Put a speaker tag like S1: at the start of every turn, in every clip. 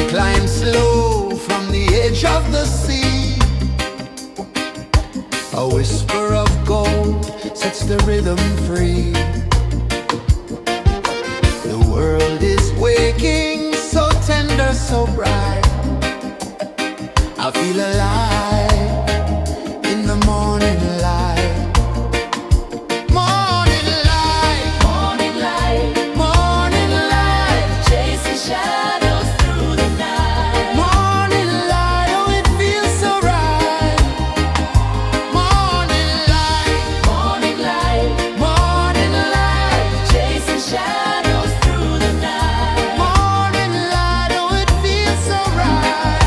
S1: climb slow from the edge of the sea. A whisper of gold sets the rhythm free. The world is waking, so tender, so bright. I feel alive in the morning light. Morning light, morning light, morning light, chasing shadows through the night. Morning light, oh it feels so right. Morning light, morning light, morning light, chasing shadows through the night. Morning light, oh it feels so right.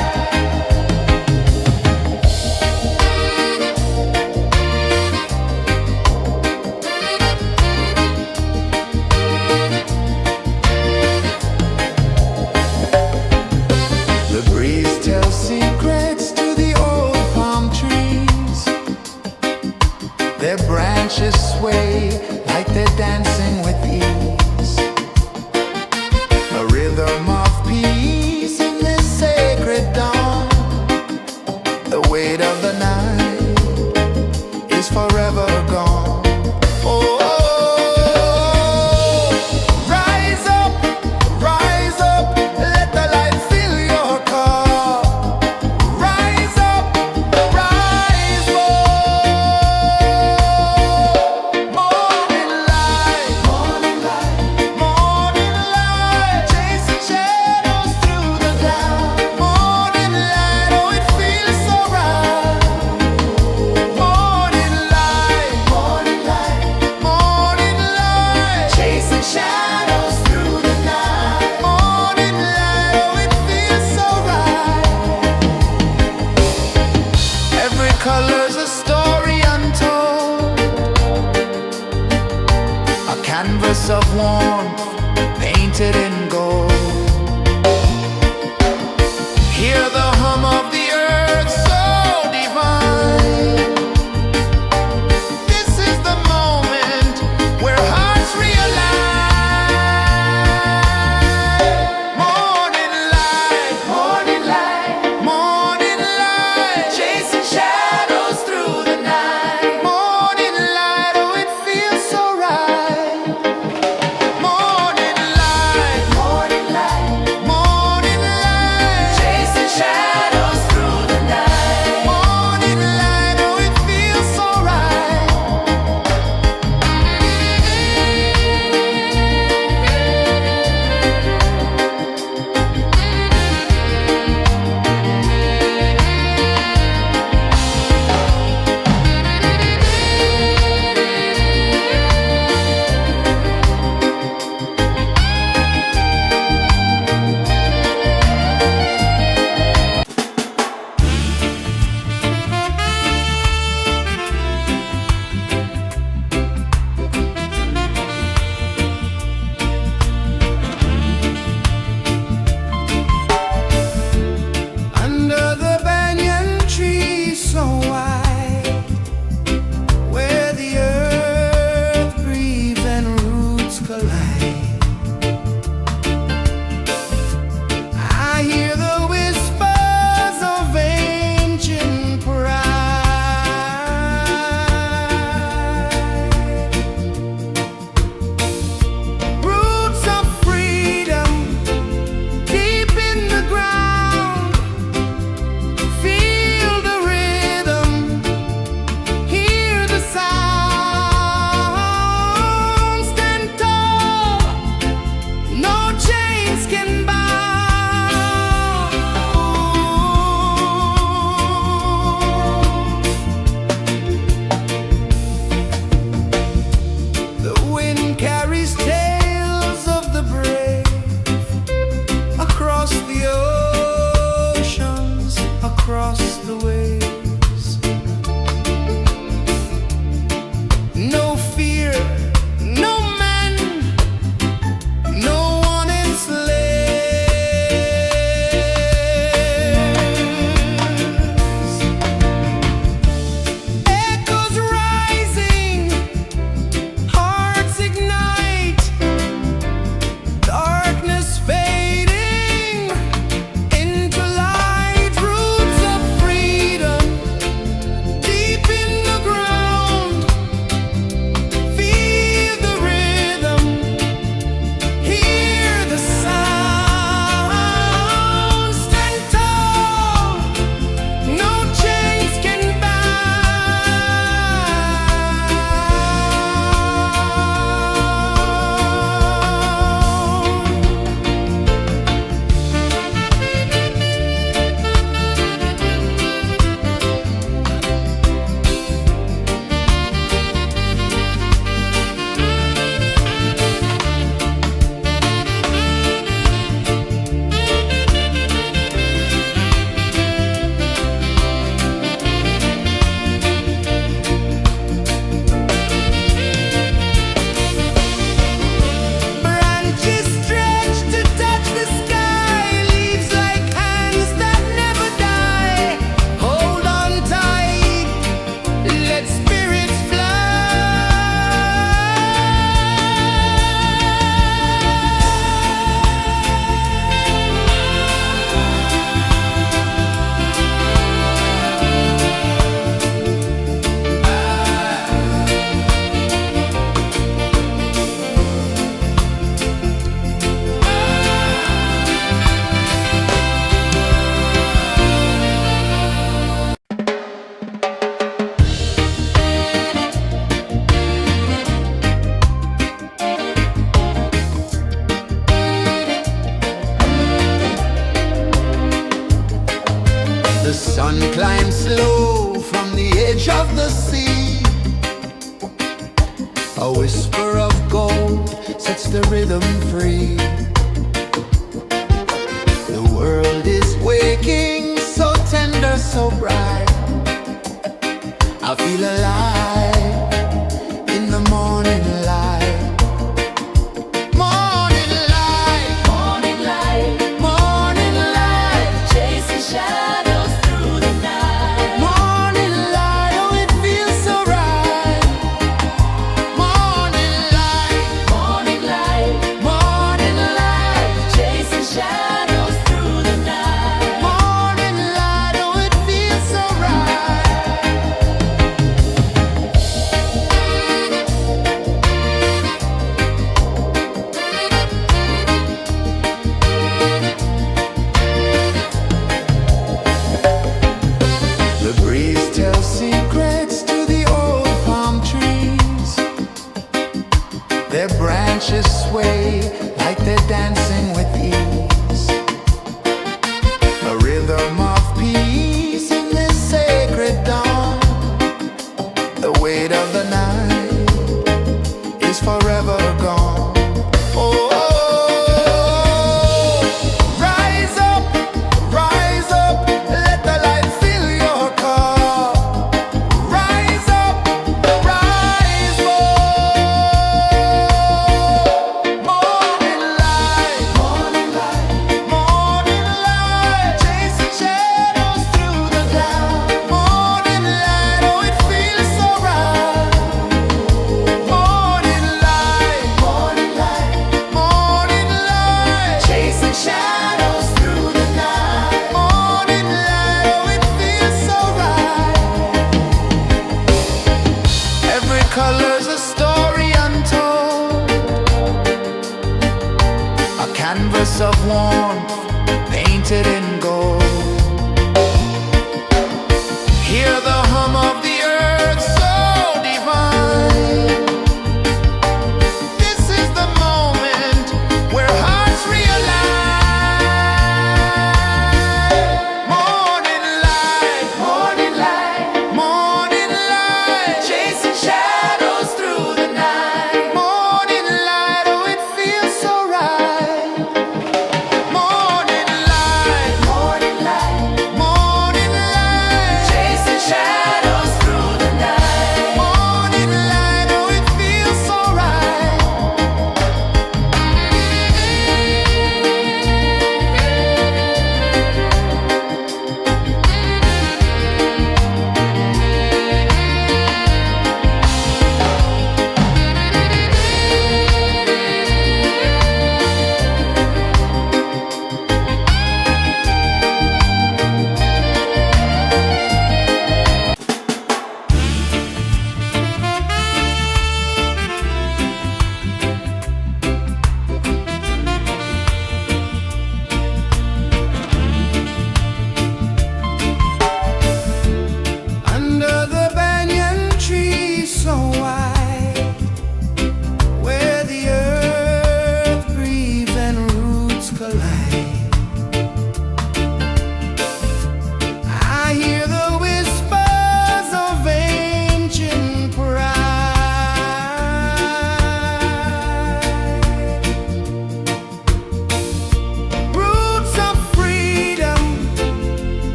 S1: The sun climbs slow from the edge of the sea. A whisper of gold sets the rhythm free. The world is waking, so tender, so bright. I feel alive in the morning light. Morning light, morning light, morning light, chasing shadows through the night. Morning light, oh it feels so right. Morning light, morning light, morning light, chasing shadows through the night. Morning light, oh it feels so right. The breeze tells secrets to the old palm trees. Their branches sway like they're dancing with ease. A rhythm of peace in this sacred dawn. The weight of the night is forever gone. Oh, rise up, let the light fill your cup. Rise up, rise up. Morning light, morning light, morning light, chasing shadows through the cloud. Morning light, oh it feels so right. Morning light, morning light, morning light, chasing shadows through the night. Morning light, oh it feels so right. Every color's a story untold, a canvas of warmth painted in gold. Hear the hum of the earth so divine. This is the moment where hearts realign. Morning light, morning light, morning light, chasing shadows through the night. Morning light, oh it feels so right. Morning light,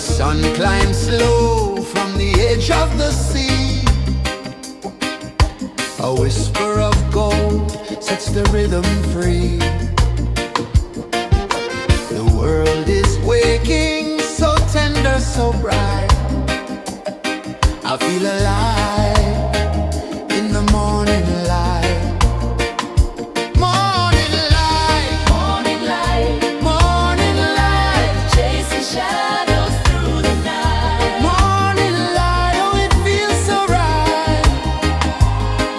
S1: sun climbs slow from the edge of the sea. A whisper of gold sets the rhythm free. The world is waking, so tender, so bright. I feel alive in the morning light. Morning light, morning light, morning light, chasing shadows through the night. Morning light, oh it feels so right.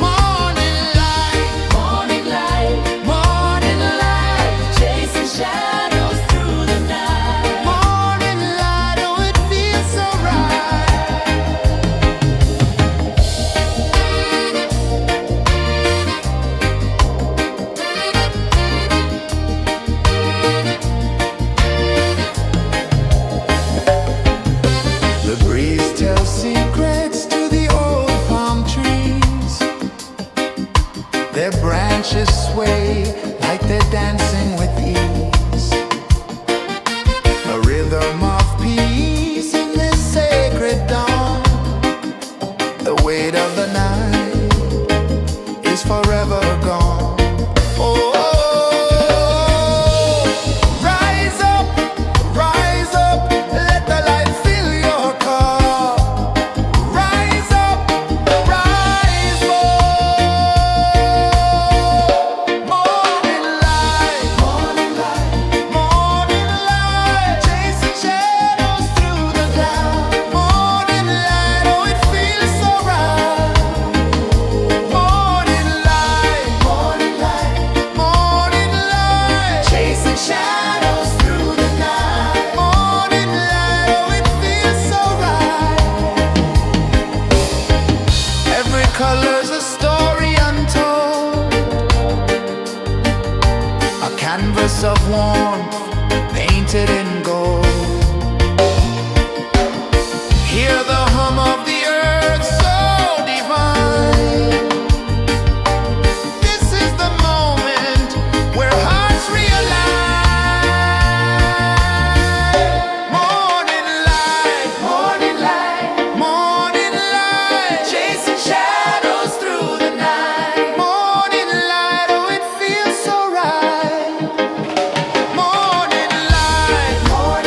S1: Morning light, morning light, morning light, chasing shadows through the night. Morning light, oh it feels so right. The breeze tells secrets to the old palm trees. Their branches sway like they're dancing with ease. A rhythm of peace in this sacred dawn. The weight of the night is forever gone. Oh, rise up, let the light fill your car. Rise up, rise up. Morning light, morning light, morning light, chasing shadows through the cloud. Morning light, oh it feels so right. Morning light, morning light, morning light, chasing shadows through the night. Morning light, oh it feels so right. Every color's a story untold, a canvas of warmth painted in gold. Hear the hum of the earth so divine. This is the moment where hearts realign. Morning light, morning light, morning light, chasing shadows through the night. Morning light, oh it feels so right. Morning light, morning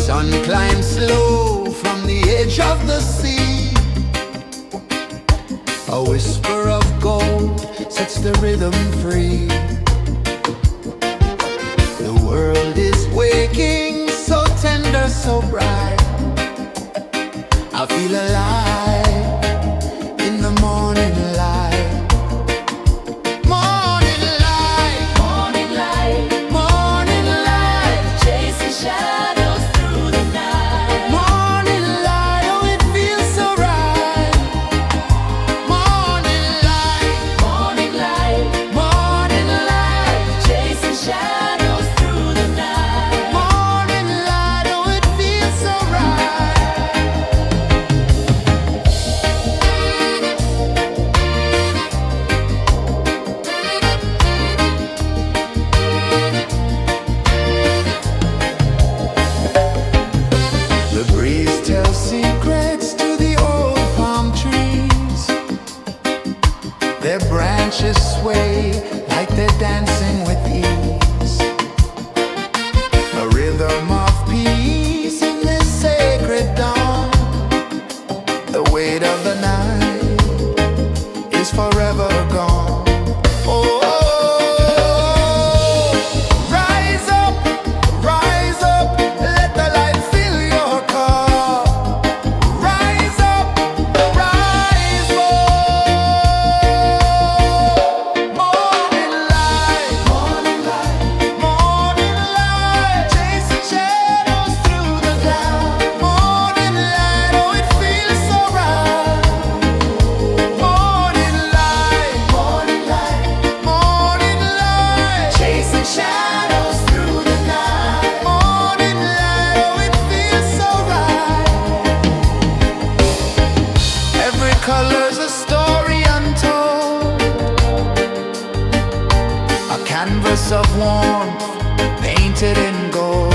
S1: sun climbs slow from the edge of the sea. A whisper of gold sets the rhythm free. The world is waking, so tender, so bright. I feel alive in the morning light. Morning light, morning light, morning light, chasing shadows through the night. Morning light, oh it feels so right. Morning light, morning light, morning light, chasing shadows through the night. Morning light, oh it feels so right. The breeze tells secrets to the old palm trees. Their branches sway like they're dancing with ease. A rhythm of peace in this sacred dawn. The weight of the night is forever gone. Oh, rise up, let the light fill your car. Rise up, rise up. Morning light, morning light, morning light, chasing shadows through the cloud. Morning light, oh it feels so right. Morning light, morning light, morning light, chasing shadows through the night. Morning light, oh it feels so right. Every color's a story untold, a canvas of warmth painted in gold.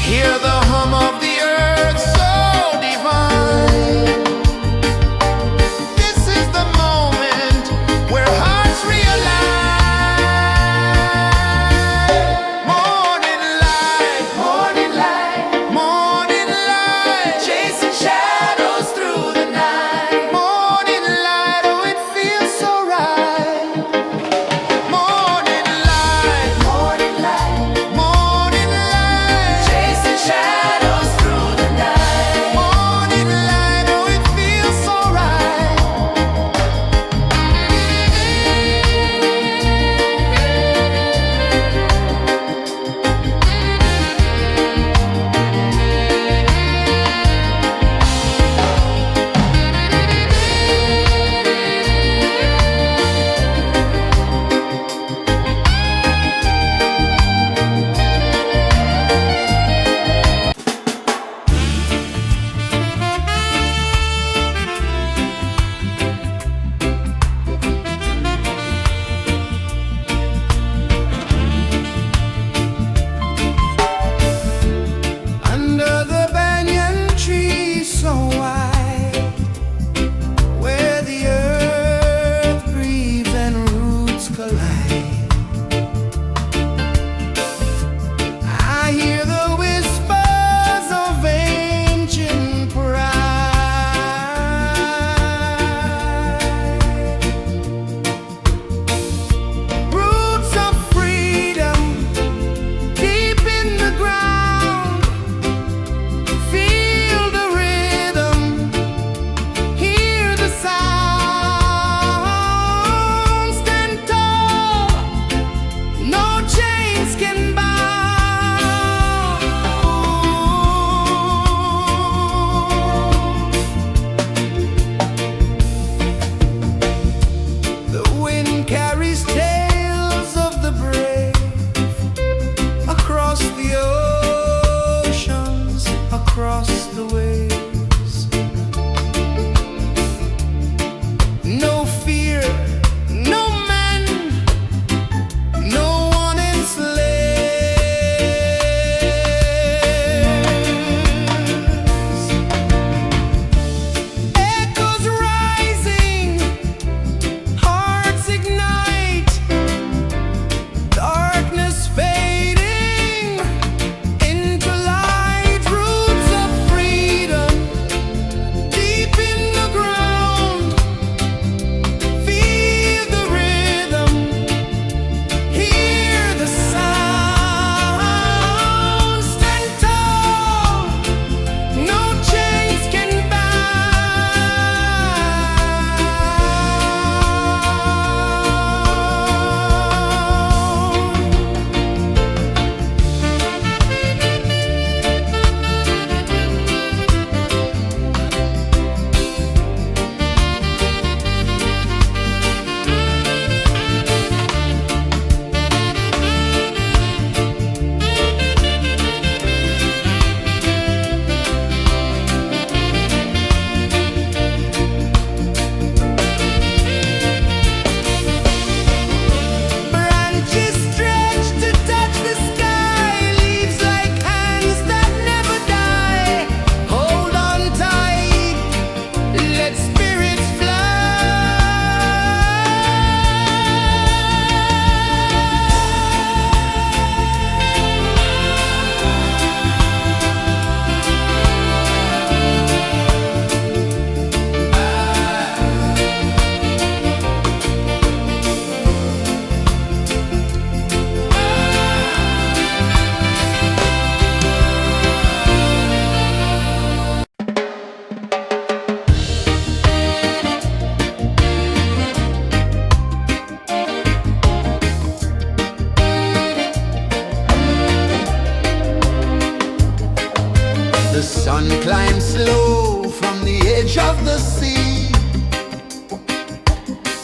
S1: Hear the hum of the earth so divine. This is the moment where hearts realign. Morning light, morning light, morning light, chasing shadows through the night. Morning light, oh it feels so right. Morning light,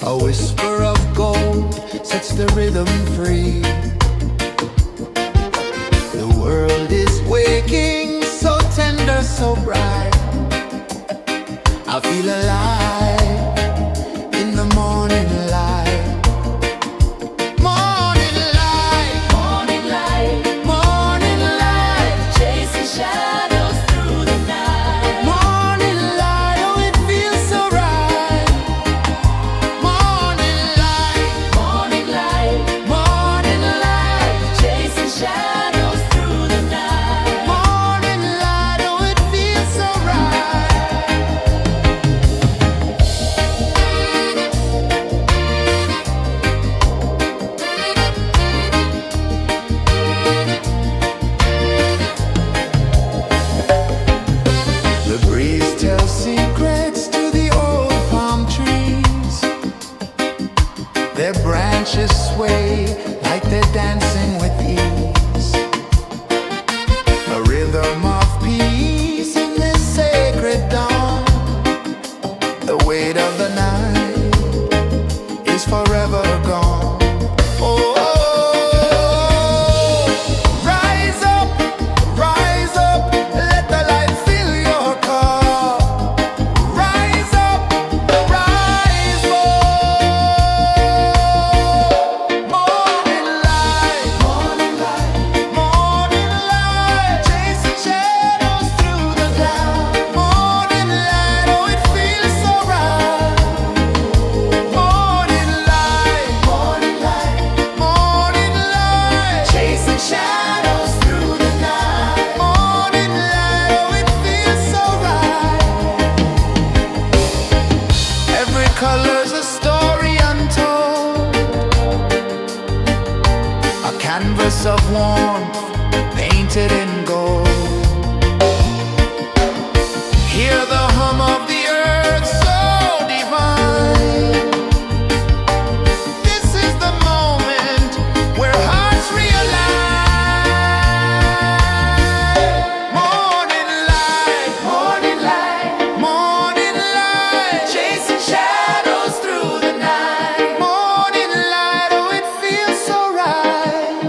S1: A whisper of gold sets the rhythm free. The world is waking, so tender, so bright. I feel alive in the morning light. Morning light, morning light, morning light, chasing shadows through the night. Morning light, oh it feels so right. Morning light, morning light, morning light, chasing shadows through the night. Morning light, oh it feels so right. The breeze tells secrets to the old palm trees. Their branches sway like they're dancing with ease. A rhythm of peace in this sacred dawn. The weight of the night is forever gone. Oh, rise up, let the light fill your cup. Rise up, rise up. Morning light, morning light, morning light, chasing shadows through the cloud. Morning light, oh it feels so right. Morning light, morning light, morning light, chasing shadows through the night. Morning light, oh it feels so right. Every color's a story untold, a canvas of warmth painted in gold. Hear the hum of the earth so divine. This is the moment where hearts realign. Morning light, morning light, morning light, chasing shadows through the night. Morning light, oh it feels so right.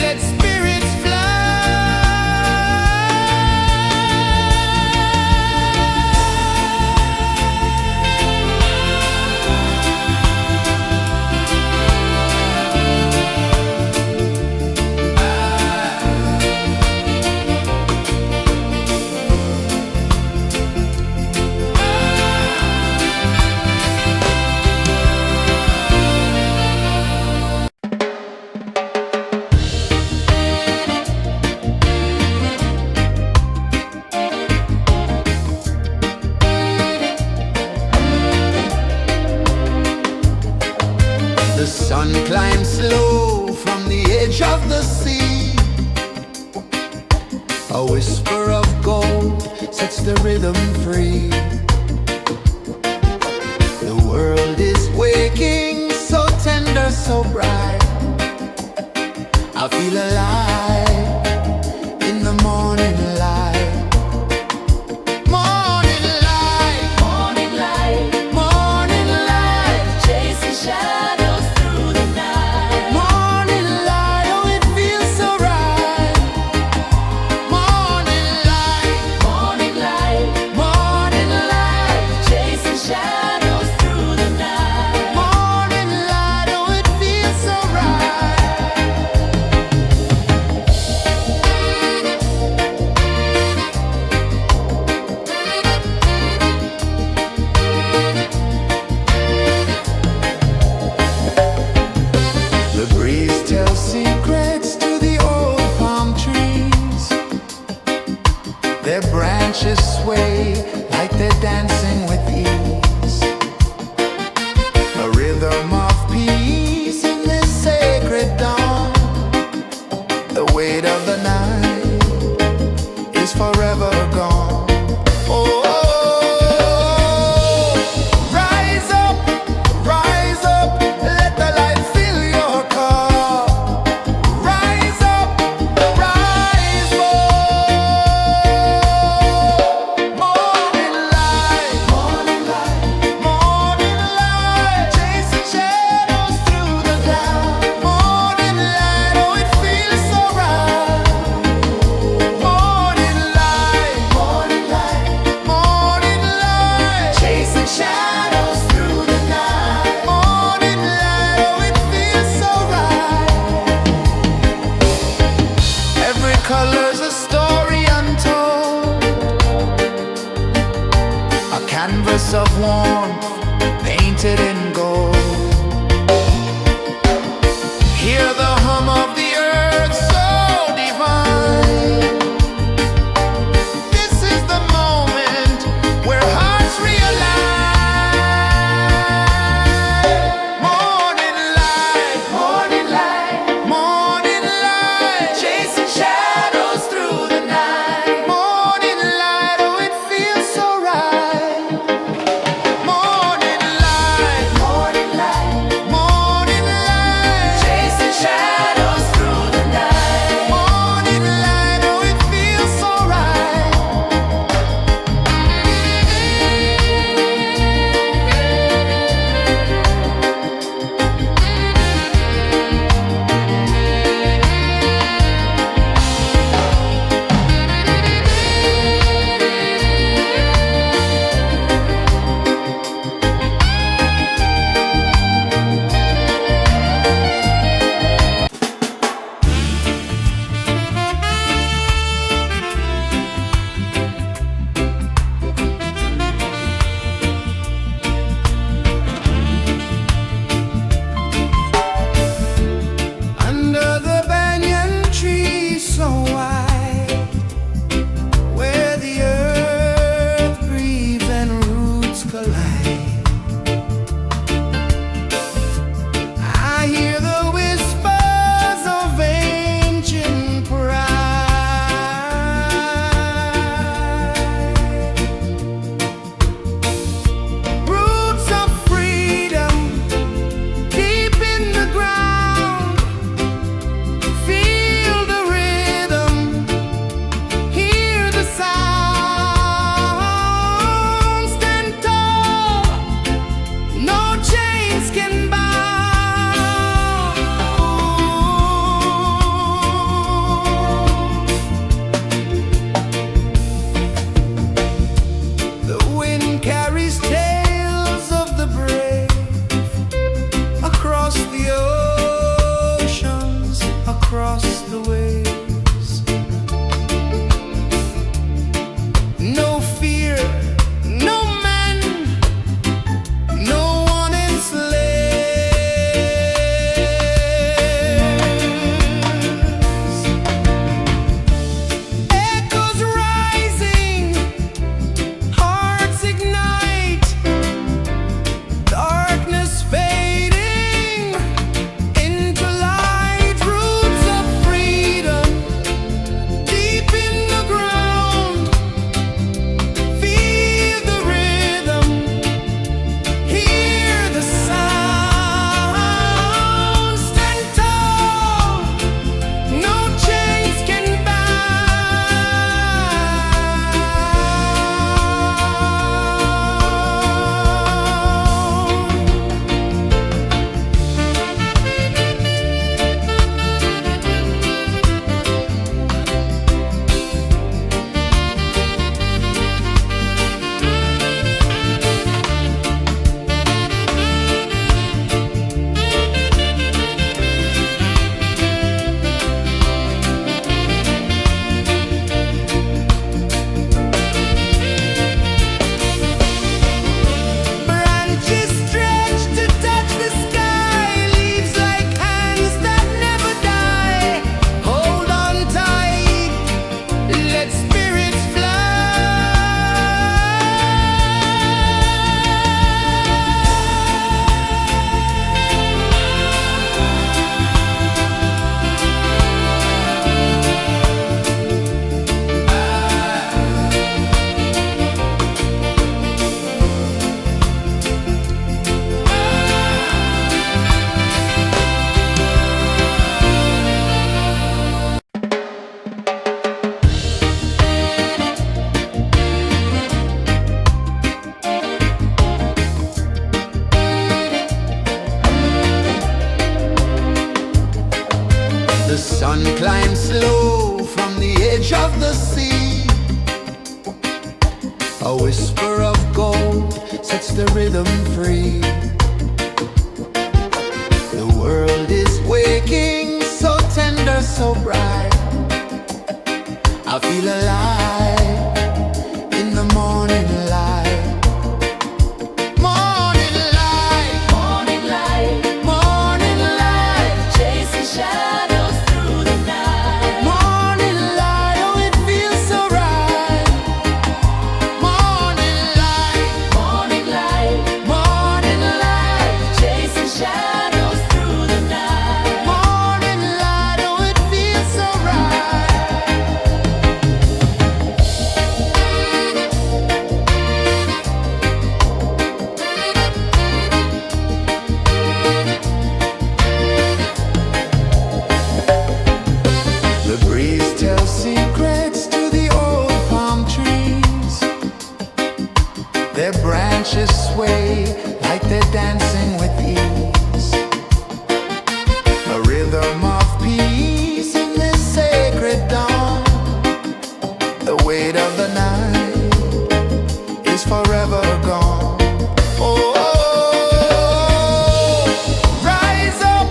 S1: let spirits fly. The sun climbs slow from the edge of the sea. A whisper of gold sets the rhythm free. The world is waking, so tender, so bright. I feel alive in the morning light. Morning light, morning light, morning light, chasing shadows through the night. Morning light, oh it feels so right. Morning light, morning light, morning light, chasing shadows through the night. Morning light, oh it feels so right. The breeze tells secrets to the old palm trees. Their branches sway like they're dancing with ease. A rhythm of peace in this sacred dawn. The weight of the night is forever gone. Oh, rise up, let the light fill your cup. Rise up, rise more. Morning light, morning light, morning light, chasing shadows through the cloud. Morning light, oh it feels so right. Morning light, morning light, morning light, chasing shadows through the night. Morning light, oh it feels so right. Every color's a story untold, a canvas of warmth painted in gold. Hear the hum of the earth so divine. This is the moment where hearts realign. Morning light, morning light, morning light, chasing shadows through the night. Morning light, oh it feels so right. Morning light, No fear, no man, no one enslaves. Echoes rising, hearts ignite, darkness fading into light, roots of freedom deep in the ground. Feel the rhythm, hear the sound. Stand tall, no chains can branches stretch to touch the sky, leaves like hands that never die. Hold on tight, let spirits The sun climbs slow from the edge of the sea. A whisper of gold sets the rhythm free. The world is waking, so tender, so bright. I feel alive in the morning light. Morning light, morning light, morning light, chasing shadows through the night. Morning light, oh it feels so right. Morning light, morning light, morning light, chasing shadows through the night. Morning light, oh it feels so right. The breeze tells secrets to the old palm trees. Their branches sway like they're dancing with ease. A rhythm of peace in this sacred dawn. The weight of the night is forever gone. Oh, rise up,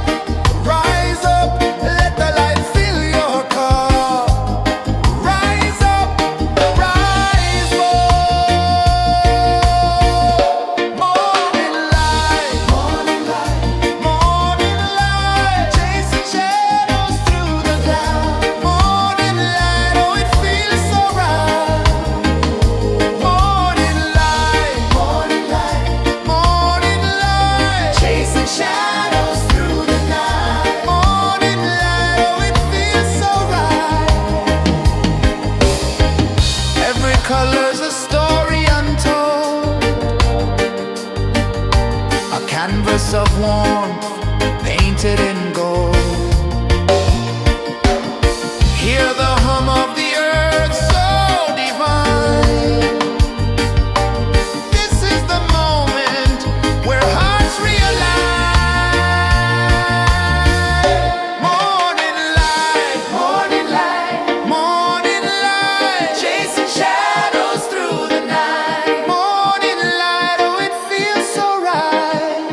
S1: let the light fill your cup. Rise up, rise up. Morning light, morning light, morning light, chasing shadows through the cloud. Morning light, oh it feels so right. Morning light, morning light, morning light, chasing shadows through the night. Morning light, oh it feels so right. Every color's a story untold, a canvas of warmth painted in gold. Hear the hum of the earth so divine. This is the moment where hearts realign. Morning light, morning light, morning light, chasing shadows through the night. Morning light, oh it feels so right.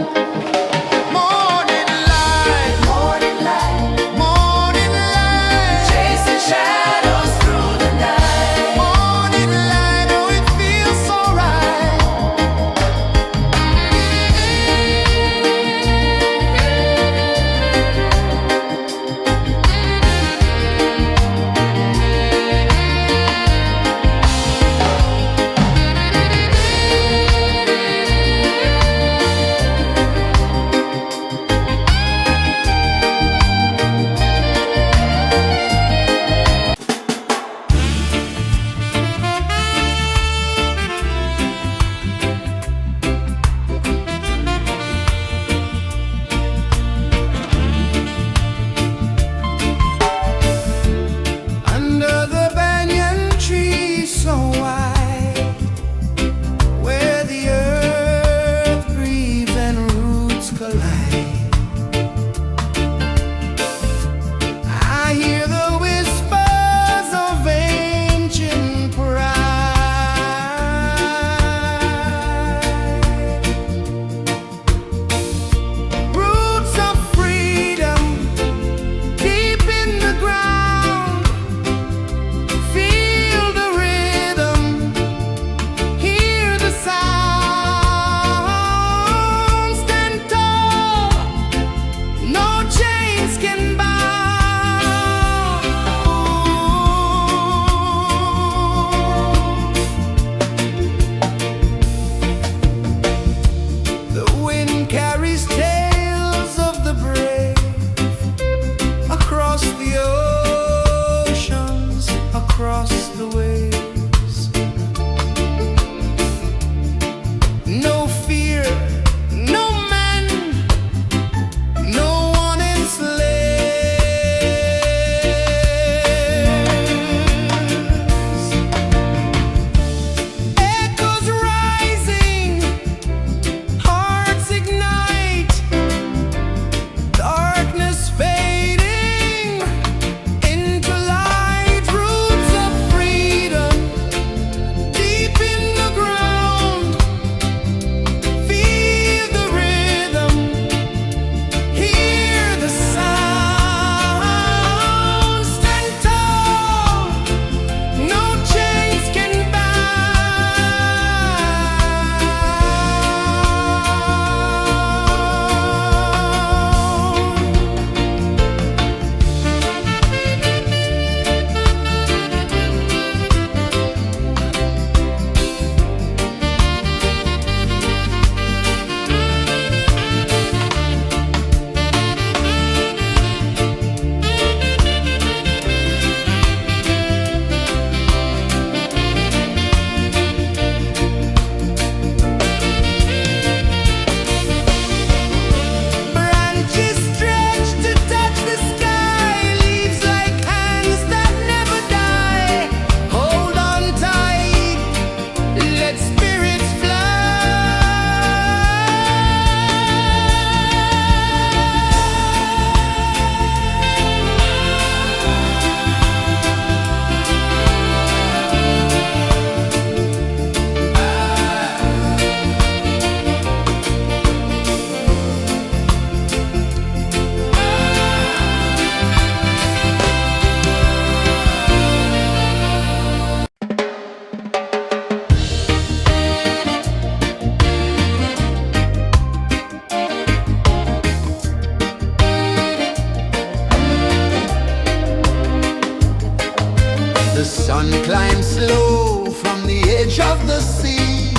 S1: The sun climbs slow from the edge of the sea.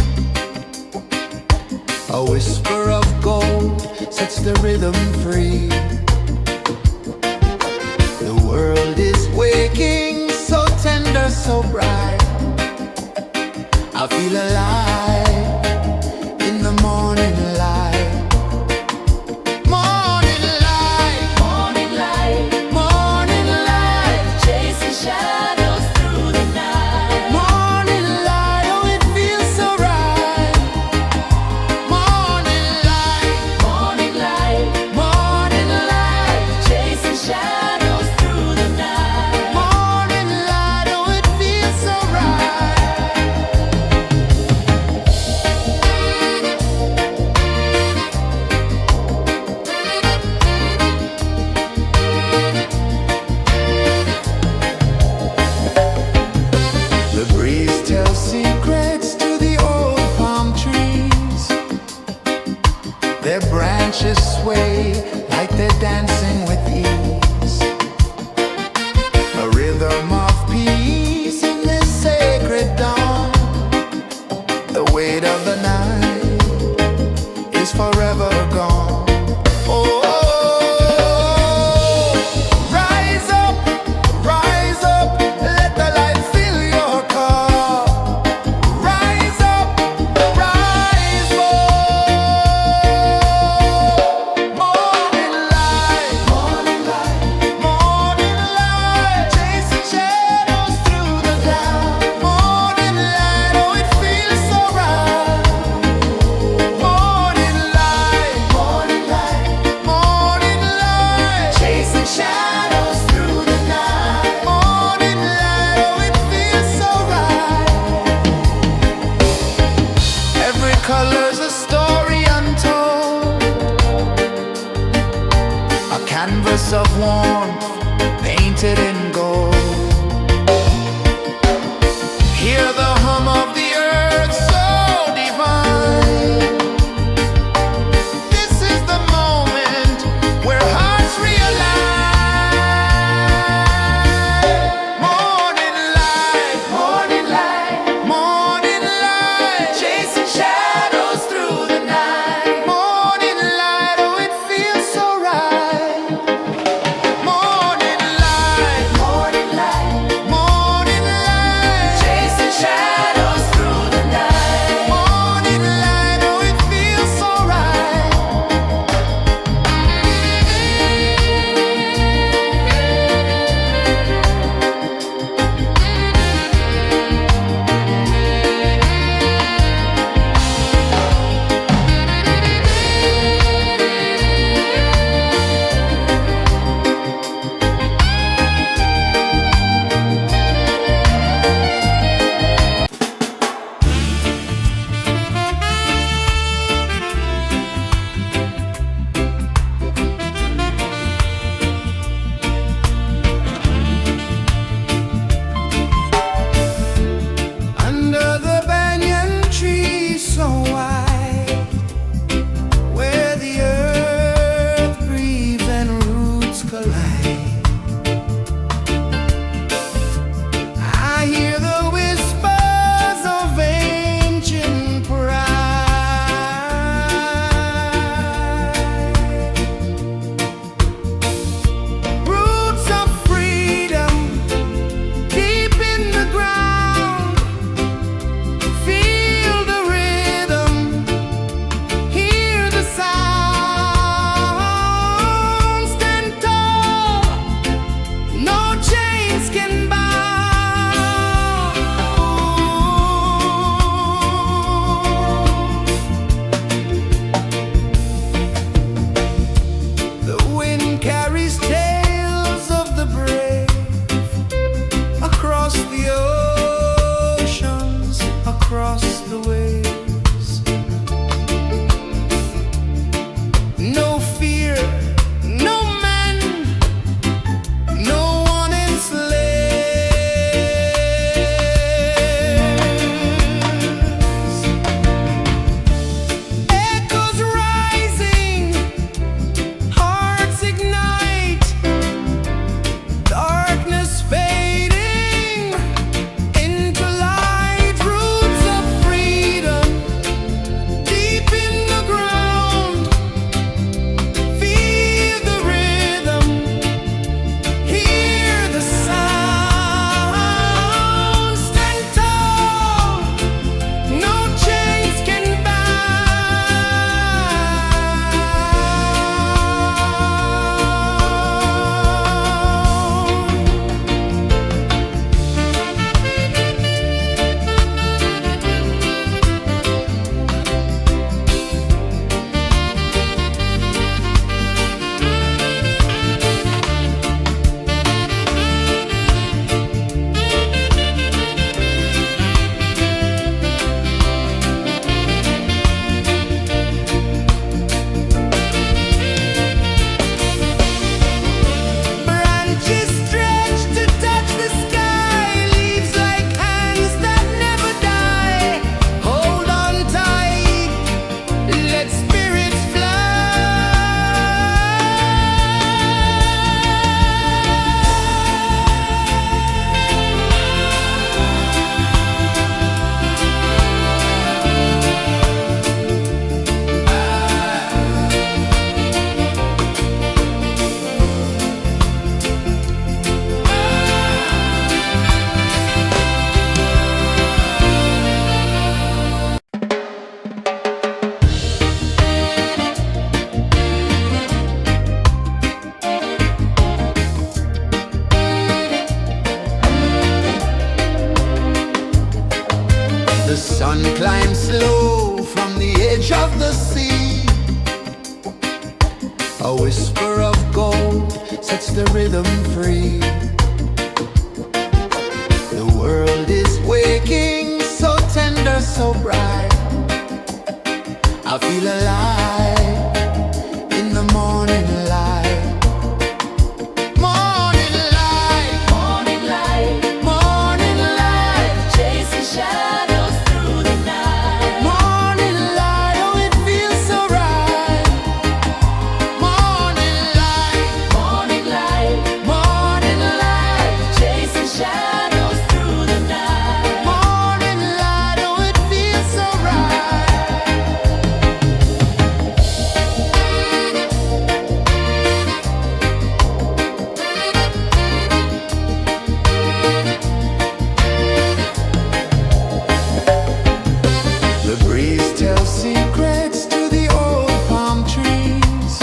S1: A whisper of gold sets the rhythm free. The world is waking, so tender, so bright. I feel alive in the morning light. Morning light, morning light, morning light, chasing shadows through the night. Morning light, oh it feels so right. Morning light, morning light, morning light, chasing shadows through the night. Morning light, oh it feels so right. The breeze tells secrets to the old palm trees. Their branches sway like they're dancing with ease. A rhythm of peace in this sacred dawn. The weight of the night is forever gone. Oh, rise up, let the light fill your cup. Rise up, rise up. Morning light, morning light, morning light, chasing shadows through the cloud. Morning light, oh it feels so right. Morning light, morning light, morning light, chasing shadows through the night. Morning light, oh it feels so right. Every color's a story untold, a canvas of warmth painted in gold. Hear the hum of the earth so divine. This is the moment where hearts realign. Morning light, morning light, morning light, chasing shadows through the night. Morning light, oh it feels so right. Morning light, sun climbs slow from the edge of the sea. A whisper of gold sets the rhythm free. The world is waking, so tender, so bright. I feel alive in the morning light. Morning light, morning light, morning light, chasing shadows through the night. Morning light, oh it feels so right. Morning light, morning light, morning light, chasing shadows through the night. Morning light, oh it feels so right. The breeze tells secrets to the old palm trees.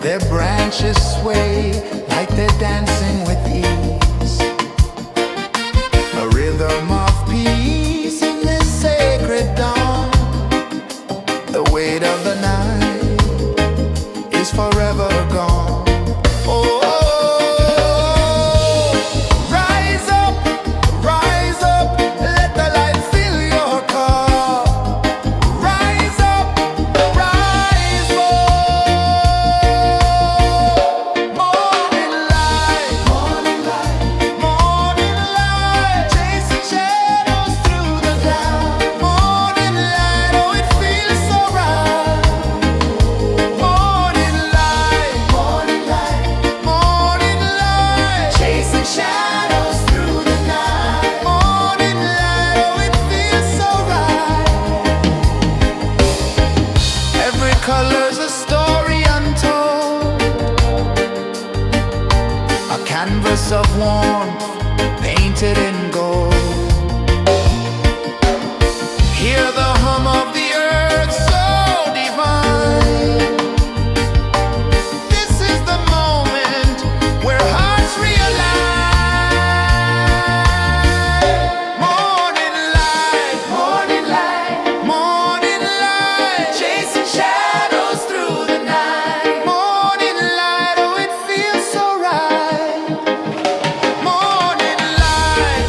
S1: Their branches sway like they're dancing with ease. A rhythm of peace in this sacred dawn. The weight of the night is forever gone. Oh, rise up, let the light fill your cup. Rise up, rise up. Morning light, morning light, morning light, chasing shadows through the cloud. Morning light, oh it feels so right. Morning light, morning light, morning light, chasing shadows through the night. Morning light, oh it feels so right. Every color's a story untold, a canvas of warmth painted in gold. Hear the hum of the earth so divine. This is the moment where hearts realign. Morning light, morning light, morning light, chasing shadows through the night. Morning light, oh it feels so right. Morning light,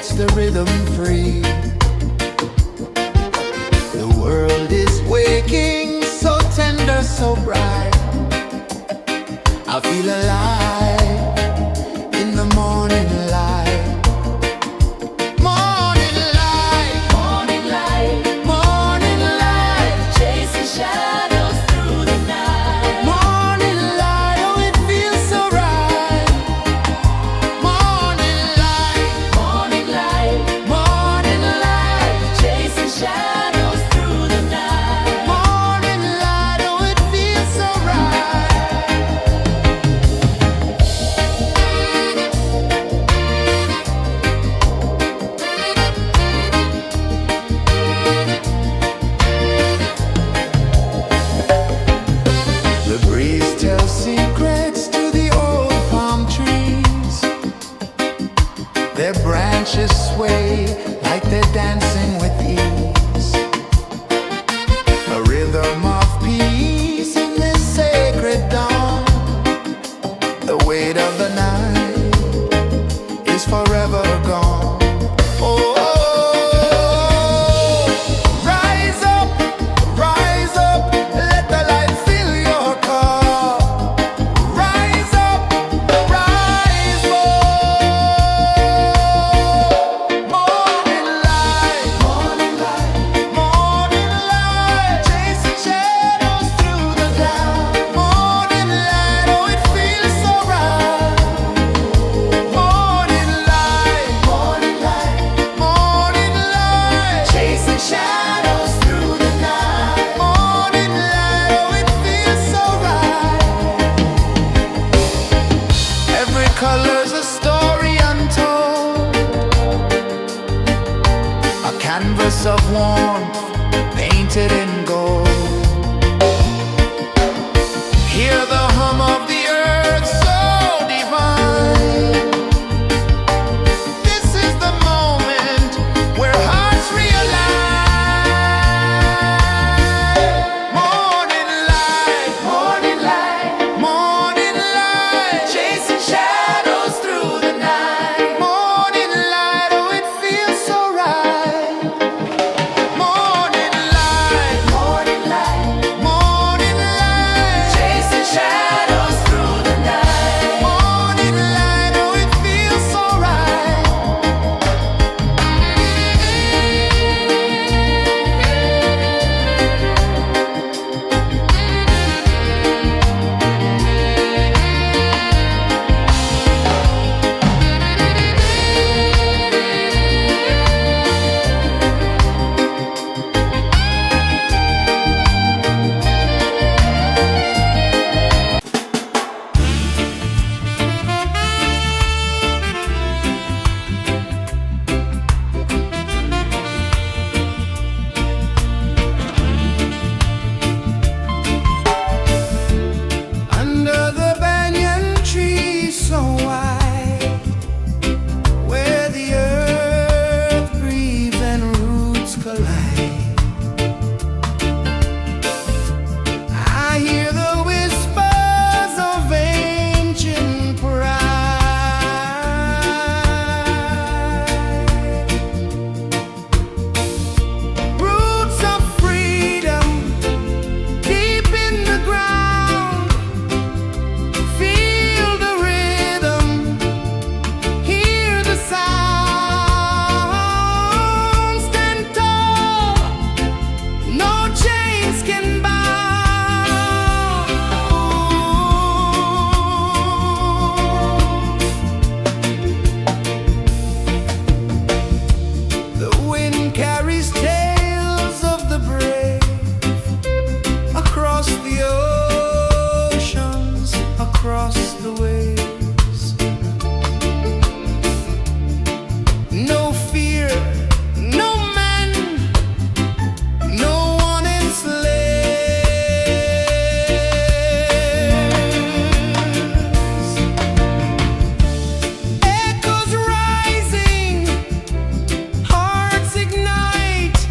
S1: sets the rhythm free. The world is waking, so tender, so bright. I feel alive in the morning light. Morning light, morning light, morning light, chasing shadows through the night. Morning light, oh it feels so right. Morning light, morning light, morning light, chasing shadows through the night. Morning light, oh it feels so right. The breeze tells secrets to the old palm trees. Their branches sway like they're dancing with ease. A rhythm of peace in this sacred dawn. The weight of the night is forever gone. Oh, rise up, let the light fill your cup. Rise up, rise up. Morning light, morning light, morning light, chasing shadows through the cloud. Morning light, oh it feels so right. Morning light, morning light, morning light, chasing shadows through the night. Morning light, oh it feels so right. Every color's a story untold, a canvas of warmth painted in gold. Hear the hum of the earth so divine. This is the moment where hearts realign. Morning light, morning light, morning light, chasing shadows through the night. Morning light, oh it feels so right. Morning light, morning light, morning light, chasing shadows through the night. Morning light, oh it feels so right. Under the banyan tree so wide, where the earth breathes and roots collide, I hear the whispers of ancient pride. Roots of freedom deep in the ground. Feel the rhythm, hear the sound. Stand tall, no chains can bound. The wind carries tales of the brave across the oceans, across the waves. No fear, no man, no one enslaves. Echoes rising, hearts ignite.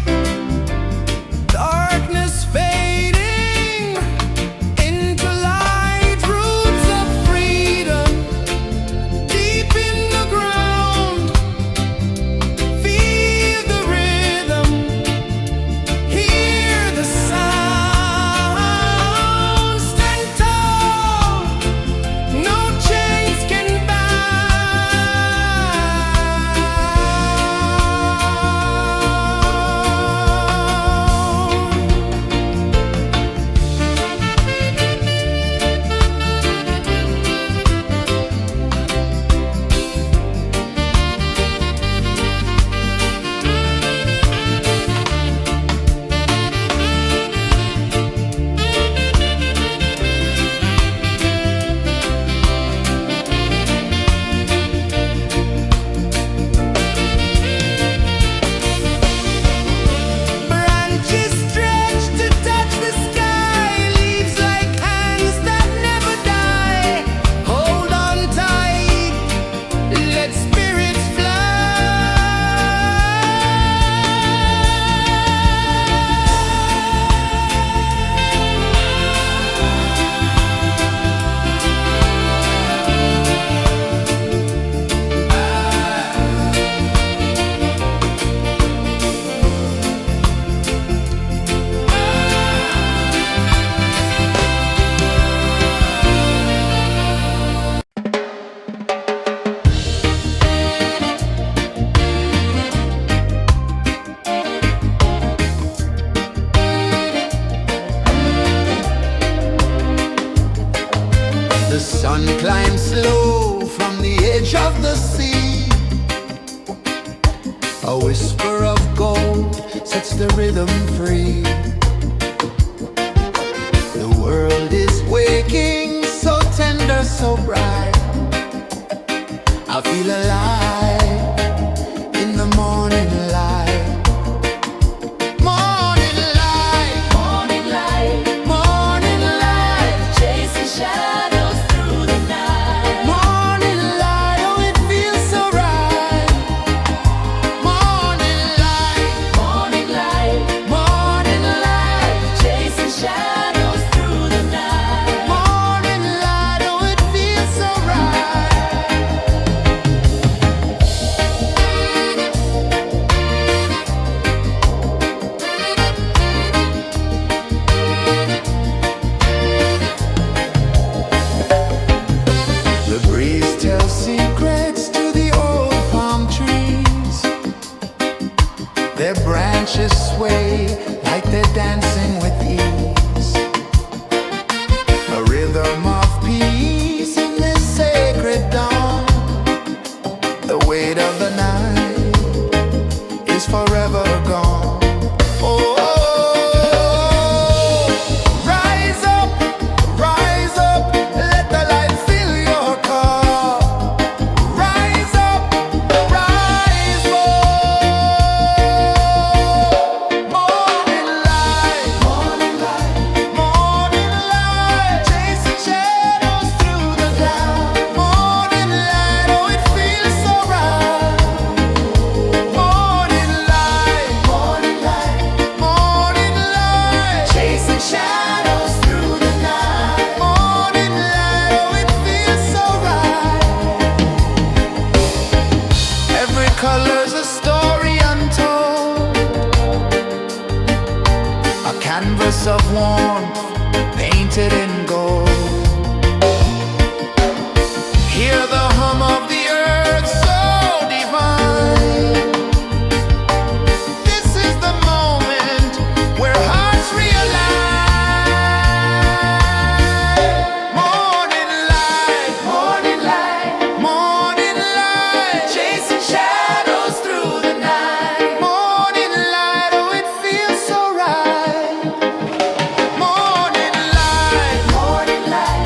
S1: sun climbs slow from the edge of the sea. A whisper of gold sets the rhythm free. The world is waking, so tender, so bright. I feel alive in the morning light. Morning light, morning light, morning light, chasing shadows through the night. Morning light, oh it feels so right. Morning light, morning light, morning light, chasing shadows through the night. Morning light, oh it feels so right. The breeze tells secrets to the old palm trees. Their branches sway like they're dancing with ease. A rhythm of peace in this sacred dawn. The weight of the night is forever gone. Oh, rise up, let the light fill your cup. Rise up, rise up. Morning light, morning light, morning light, chasing shadows through the cloud. Morning light, oh it feels so right. Morning light, morning light, morning light, chasing shadows through the night. Morning light, oh it feels so right. Every color's a story untold, a canvas of warmth painted in gold. Hear the hum of the earth so divine. This is the moment where hearts realign. Morning light, morning light, morning light, chasing shadows through the night. Morning light, oh it feels so right. Morning light, morning light,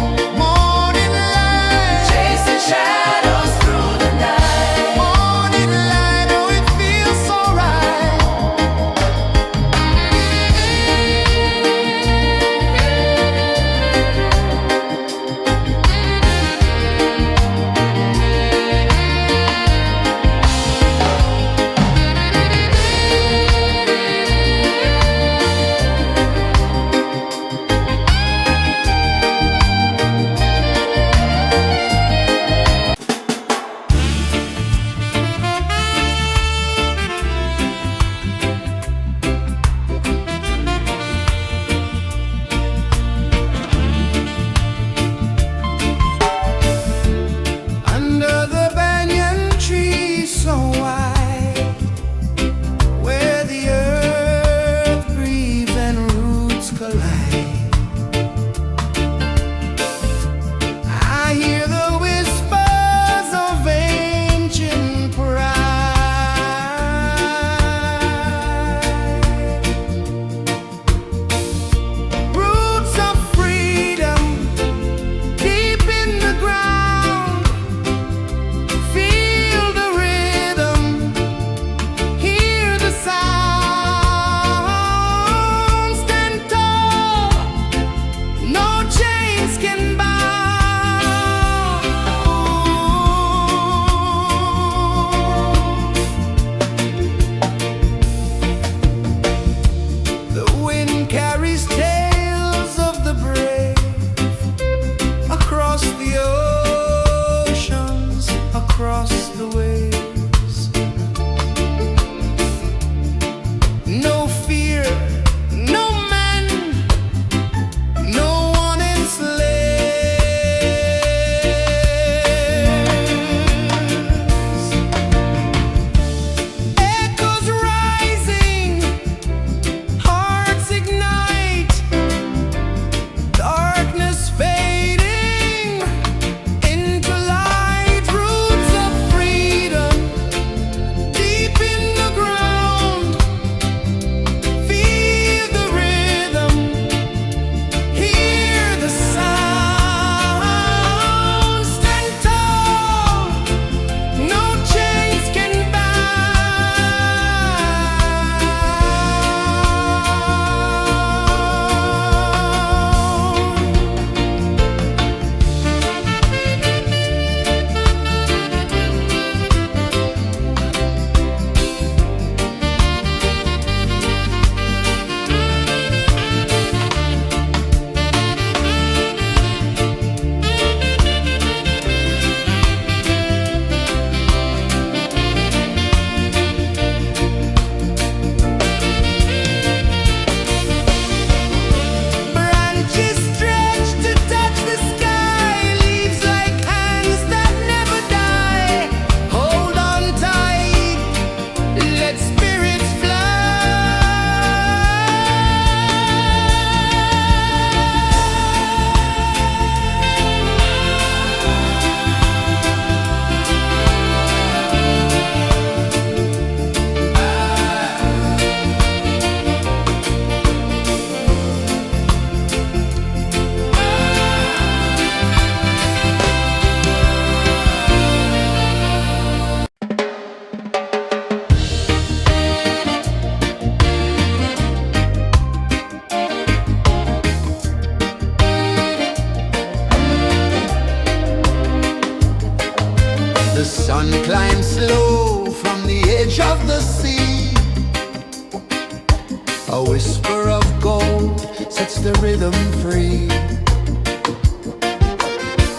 S1: A whisper of gold sets the rhythm free.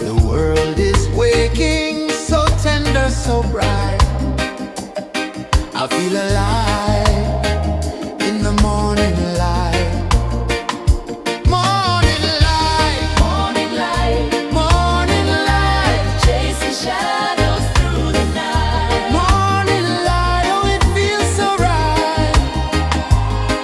S1: The world is waking, so tender, so bright. I feel alive in the morning light. Morning light, morning light, morning light, chasing shadows through the night. Morning light, oh it feels so right.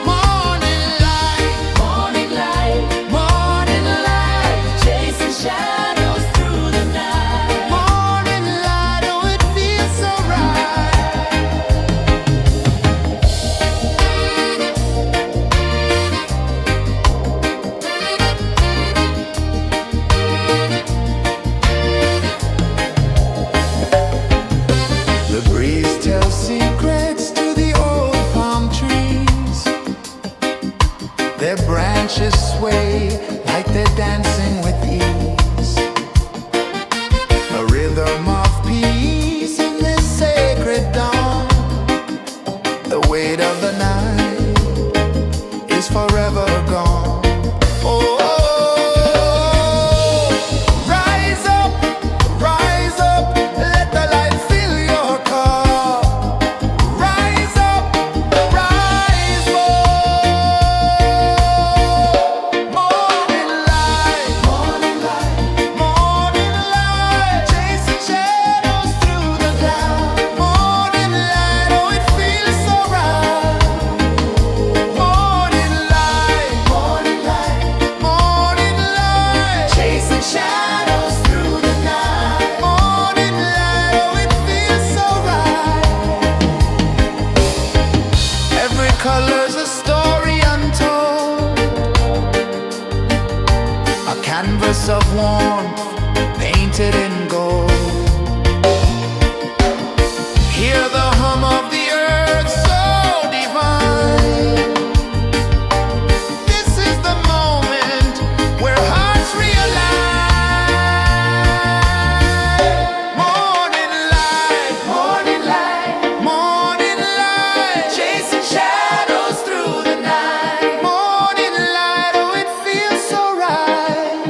S1: Morning light, morning light, morning light, chasing shadows through the night. Morning light, oh it feels so right. The breeze tells secrets to the old palm trees. Their branches sway like they're dancing with ease. A rhythm of peace in this sacred dawn. The weight of the night is forever gone. Oh, rise up, let the light fill your cup. Rise up, rise up. Morning light, morning light, morning light, chasing shadows through the cloud. Morning light, oh it feels so right. Morning light, morning light, morning light, chasing shadows through the night. Morning light, oh it feels so right. Every color's a story untold, a canvas of warmth painted in gold. Hear the hum of the earth so divine. This is the moment where hearts realign. Morning light, morning light, morning light, chasing shadows through the night. Morning light, oh it feels so right.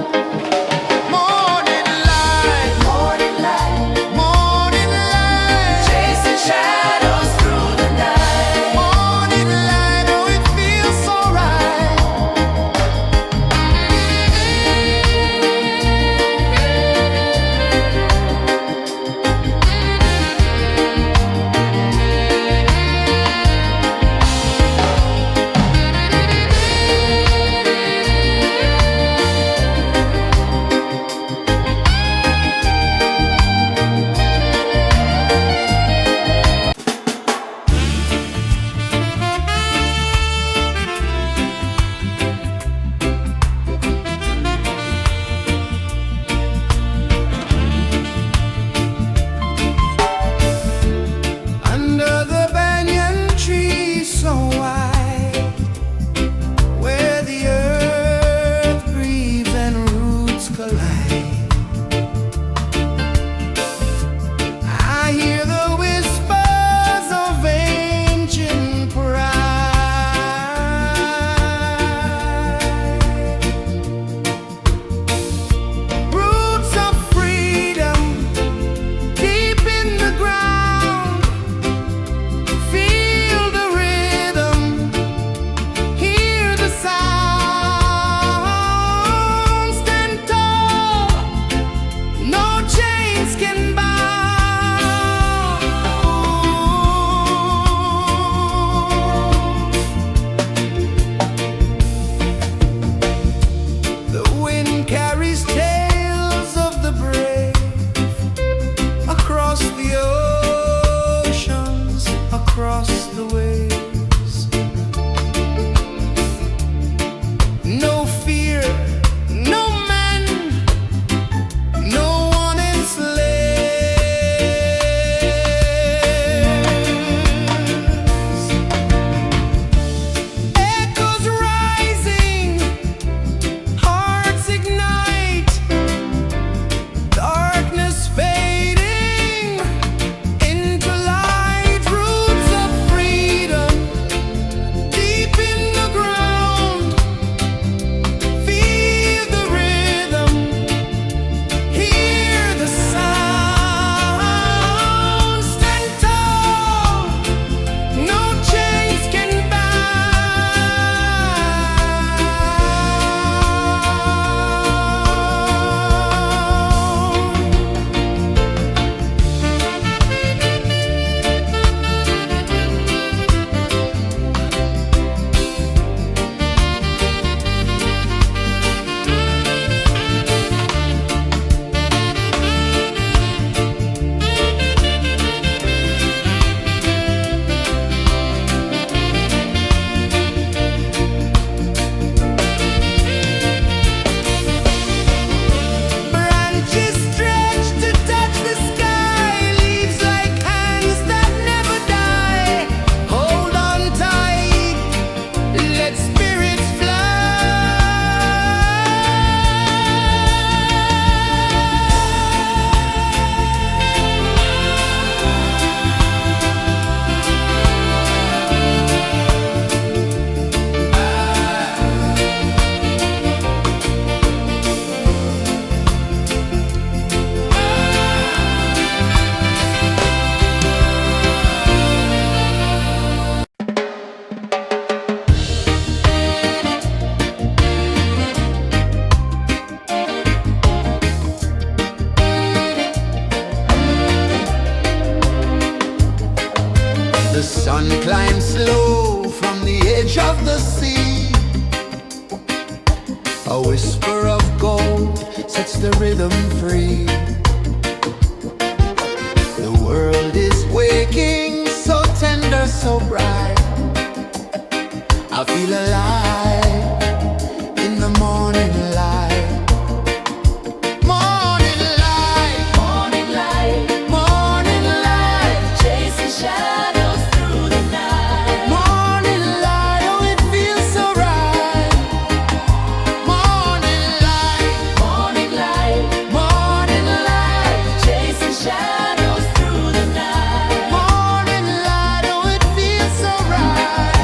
S1: Morning light, morning light, morning light, chasing shadows through the night. Morning light, oh it feels so right. Under the banyan tree so wide, where the earth breathes and roots collide, I hear the whispers of ancient pride. Roots of freedom deep in the ground. Feel the rhythm, hear the sound. Stand tall, no chains can bound. The wind carries tales of the brave across the oceans, across the waves. No fear, no man, no one enslaves. Echoes rising, hearts ignite, darkness fading into light. Roots of freedom slow from the edge of the sea. A whisper of gold sets the rhythm free. The world is waking, so tender, so bright. I feel alive in the morning light. Morning light,
S2: Morning light,
S1: morning light,
S2: chasing shadows through the night.
S1: morning light, oh it feels so right. Morning light,
S2: Morning light,
S1: morning light,
S2: chasing shadows through the night.
S1: morning light, oh it feels so right.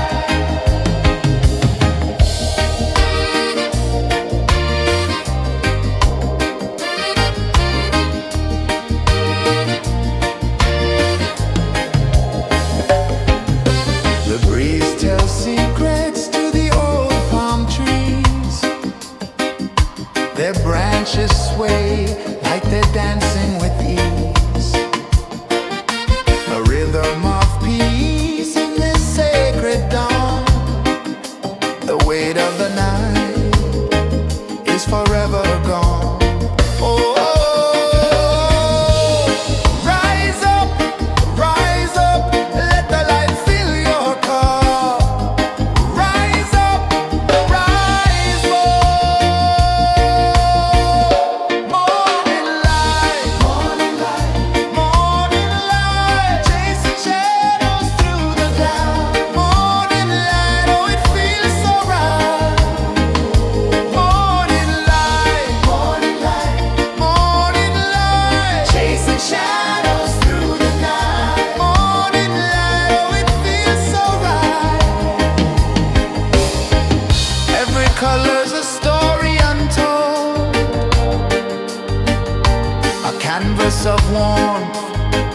S1: The breeze tells secrets to the old palm trees. Their branches sway like they're dancing with ease. A rhythm of peace in this sacred dawn. The weight of the night is forever gone. Oh, rise up, let the light fill your cup. Rise up, rise up. Morning light, morning light, morning light, chasing shadows through the cloud. Morning light, oh it feels so right. Morning light, morning light, morning light, chasing shadows through the night. Morning light, oh it feels so right. Every color's a story untold, a canvas of warmth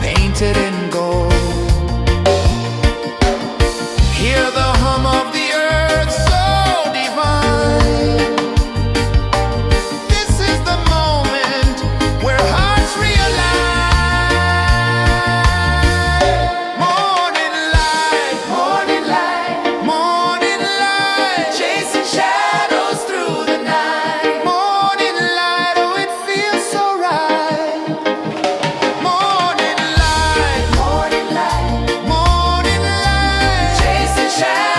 S1: painted in gold. Hear the hum of the earth so divine. This is the moment where hearts realign. Morning light, morning light, morning light, chasing shadows through the night. Morning light, oh it feels so right. Morning light, morning light, morning light, chasing shadows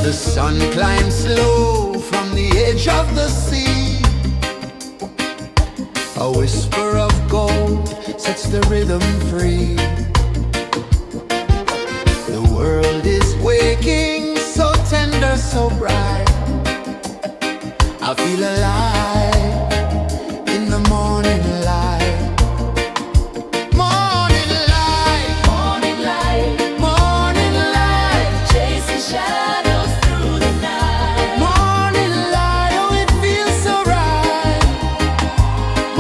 S1: The sun climbs slow from the edge of the sea. A whisper of gold sets the rhythm free. The world is waking, so tender, so bright. I feel alive in the morning light. Morning light,
S2: Morning light,
S1: morning light,
S2: chasing shadows through the night.
S1: morning light, oh it feels so right.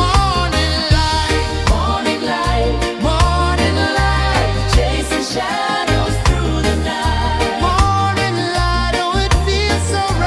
S1: Morning light,
S2: Morning light,
S1: morning light,
S2: chasing shadows through the night.
S1: morning light, oh it feels so right.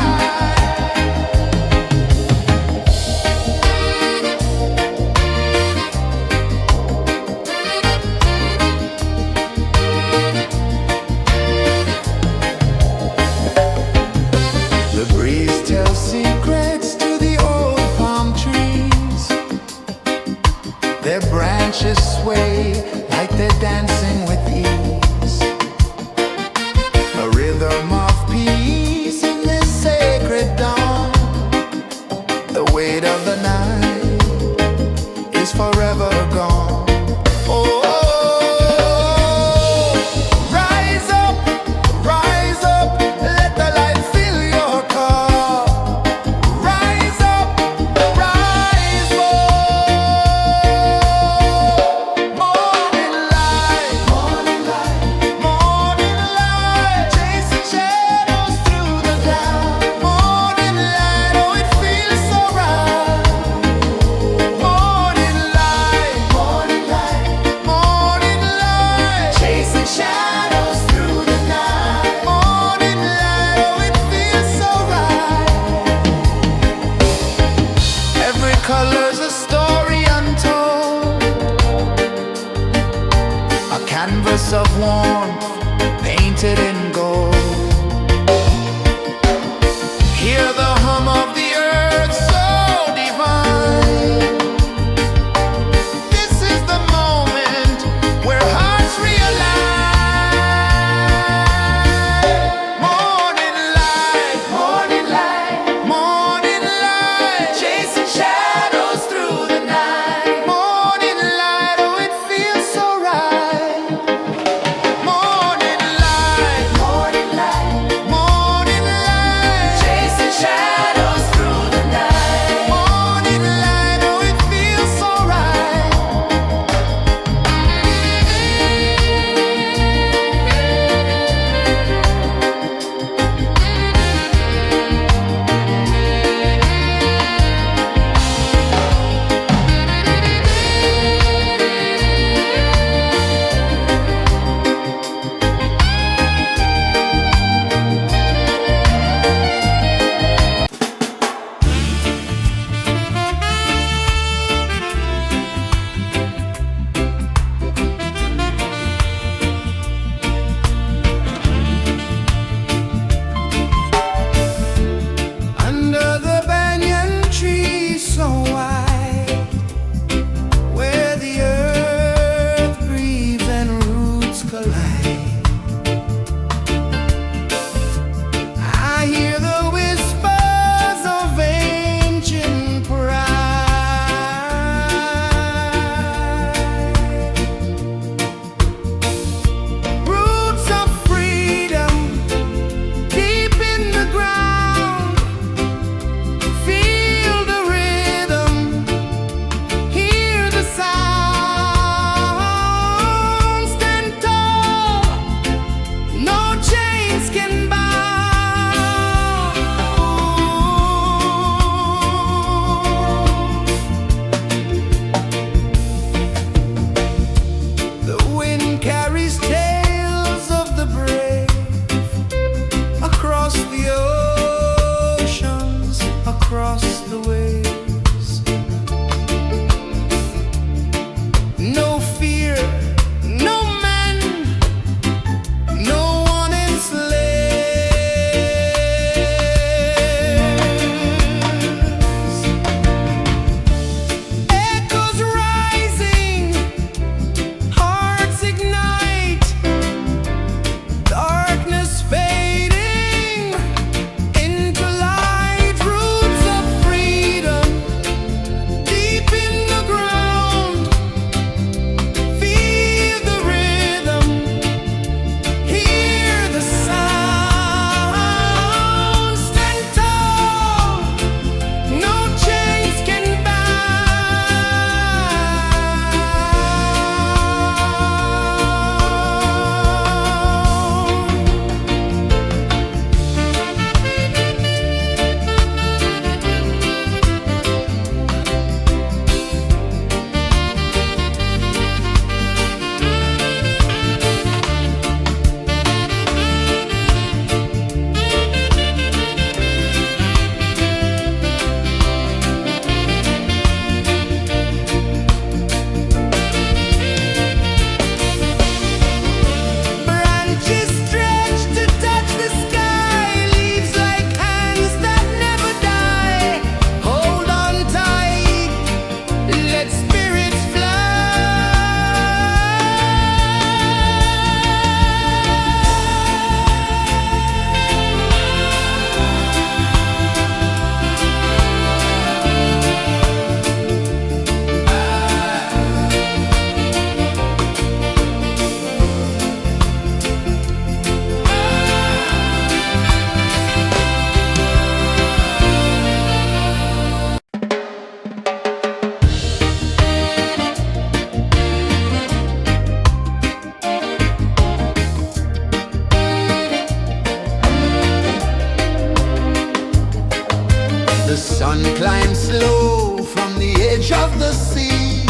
S1: The sun climbs slow from the edge of the sea.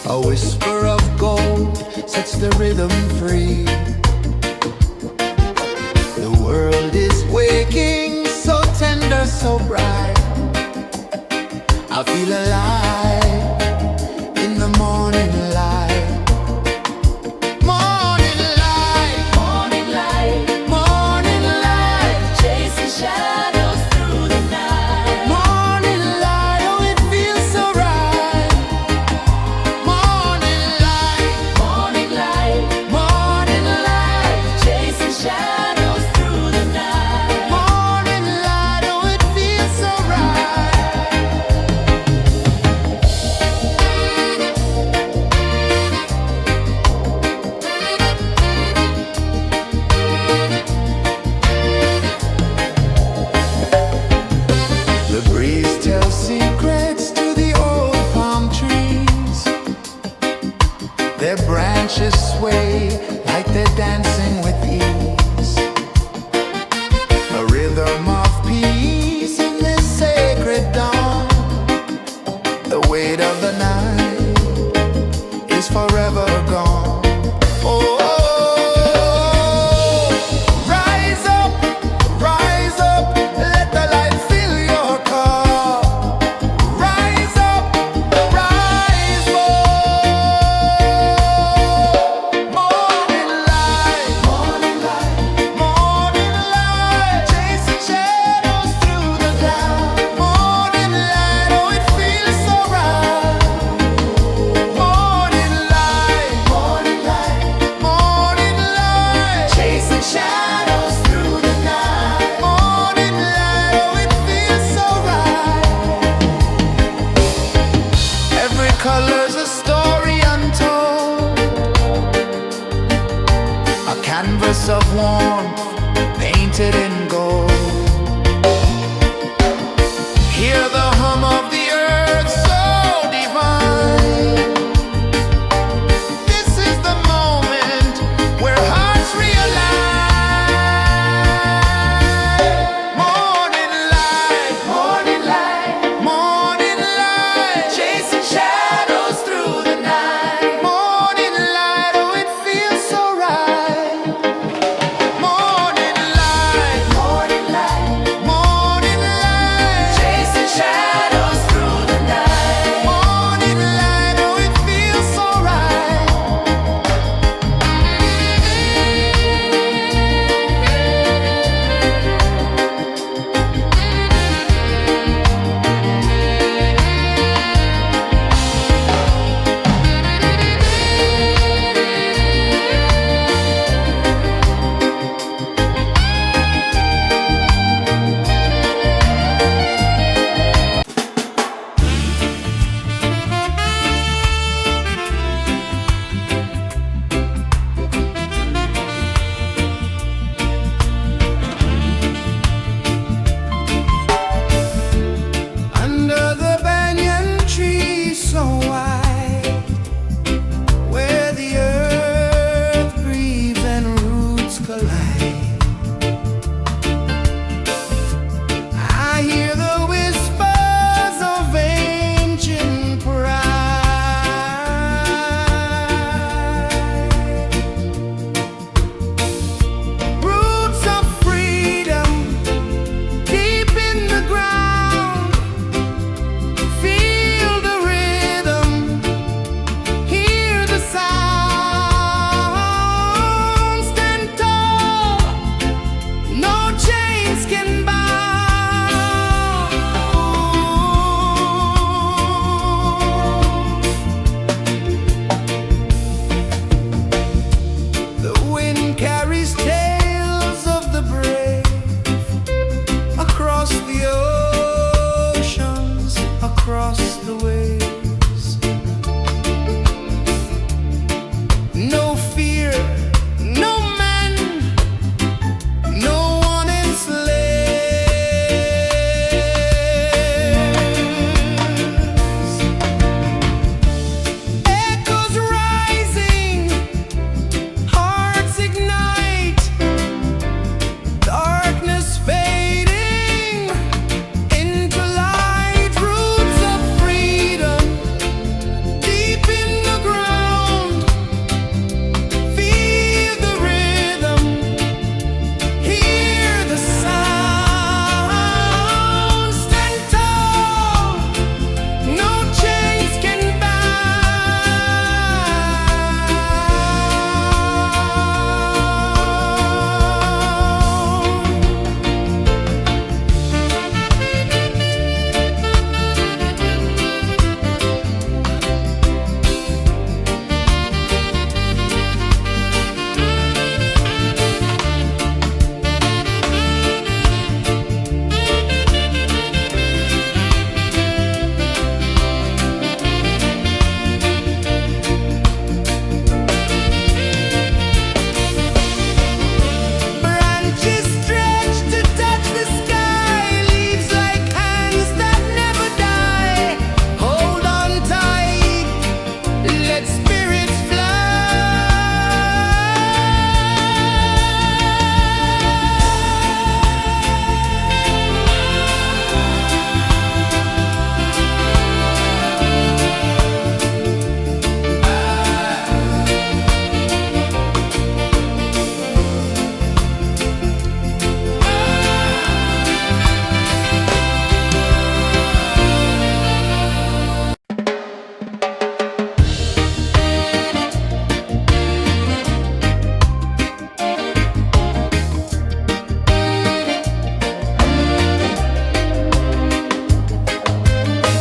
S1: A whisper of gold sets the rhythm free. The world is waking, so tender, so bright. I feel alive in the morning light. Morning light,
S2: Morning light,
S1: morning light,
S2: chasing shadows through the night.
S1: morning light, oh it feels so right. Morning light,
S2: Morning light,
S1: morning light,
S2: chasing shadows through the night.
S1: morning light, oh it feels so right. The breeze tells secrets to the old palm trees. Their branches sway like they're dancing with ease. A rhythm of peace in this sacred dawn. The weight of the night is forever gone. Oh, rise up, let the light fill your cup. Rise up, rise more. Morning light, morning light, morning light, chasing shadows through the cloud. Morning light, oh it feels so right. Morning light, morning light, morning light, chasing shadows through the night. Morning light, oh it feels so right. Every color's a story untold, a canvas of warmth painted in gold. Hear the hum of the earth so divine. This is the moment where hearts realign. Morning light, morning light, morning light, chasing shadows through the night. Morning light, oh it feels so right. Morning light, morning light, morning light, chasing shadows through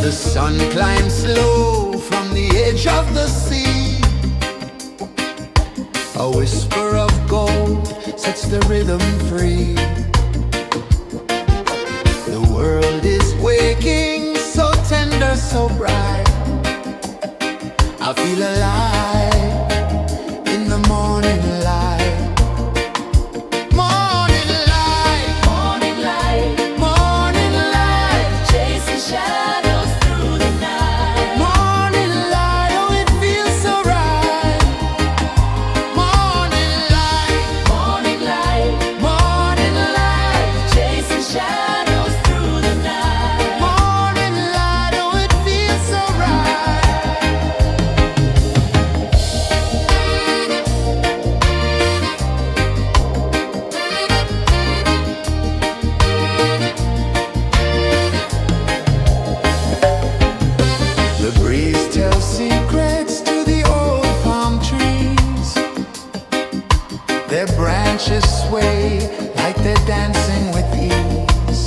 S1: The sun climbs slow from the edge of the sea. A whisper of gold sets the rhythm free. The world is waking, so tender, so bright. I feel alive in the morning light. Morning light,
S2: Morning light,
S1: morning light,
S2: chasing shadows through the night.
S1: morning light, oh it feels so right. Morning light,
S2: Morning light,
S1: morning light,
S2: chasing shadows through the night.
S1: morning light, oh it feels so right. The breeze tells secrets to the old palm trees. Their branches sway like they're dancing with ease.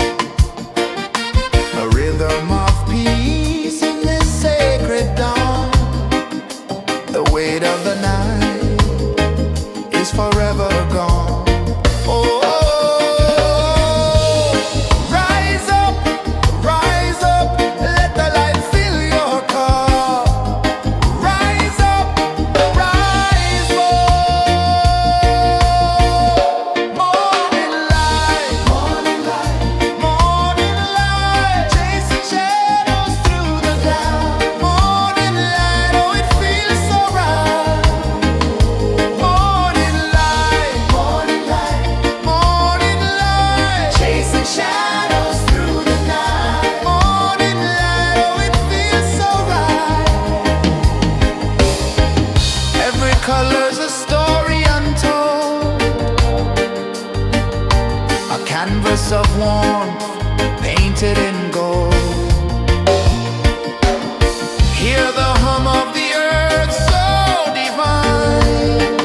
S1: A rhythm of peace in this sacred dawn. The weight of the night is forever gone. Oh, rise up, let the light fill your cup. Rise up, rise up. Morning light, morning light, morning light, chasing shadows through the cloud. Morning light, oh it feels so right. Morning light, morning light, morning light, chasing shadows through the night. Morning light, oh it feels so right. Every color's a story untold, a canvas of warmth painted in gold. Hear the hum of the earth so divine.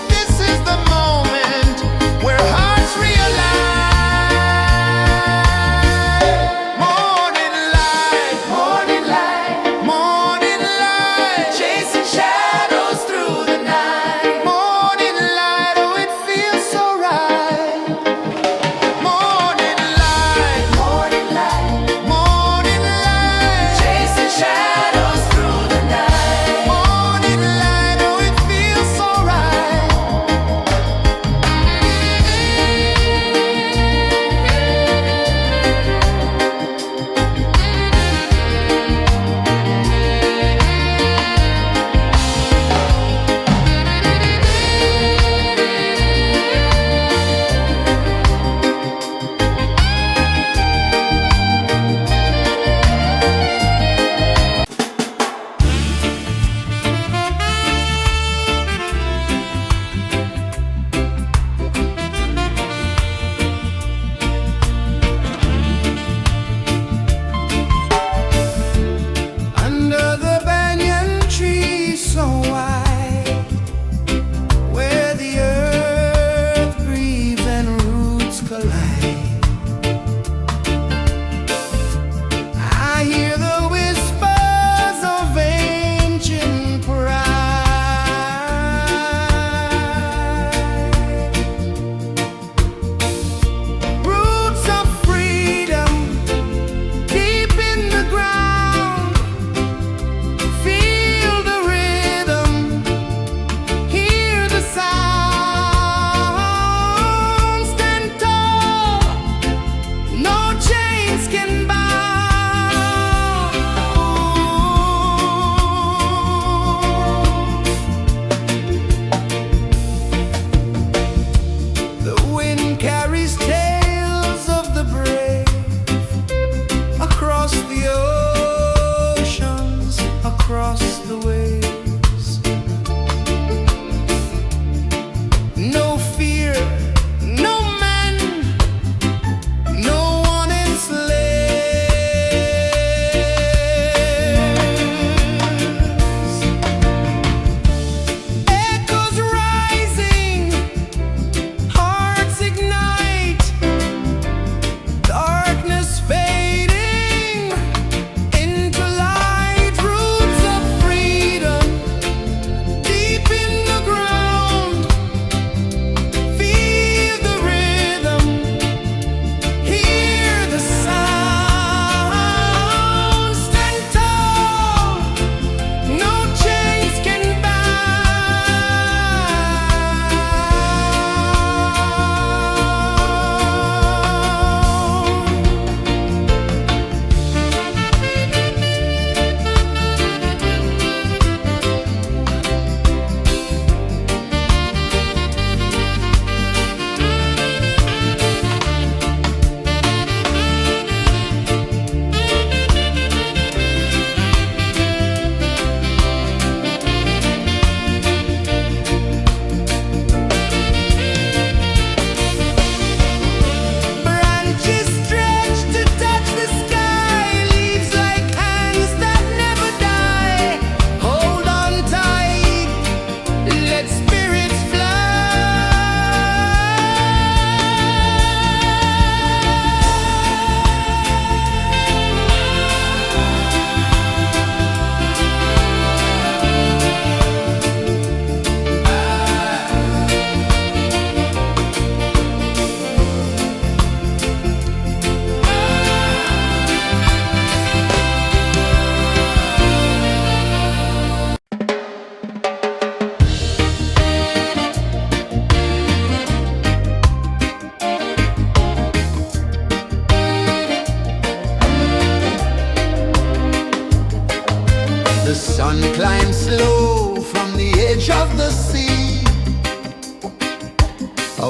S1: This is the moment where hearts realign. Morning light, morning light, morning light, chasing shadows through the night. Morning light, oh it feels so right. Morning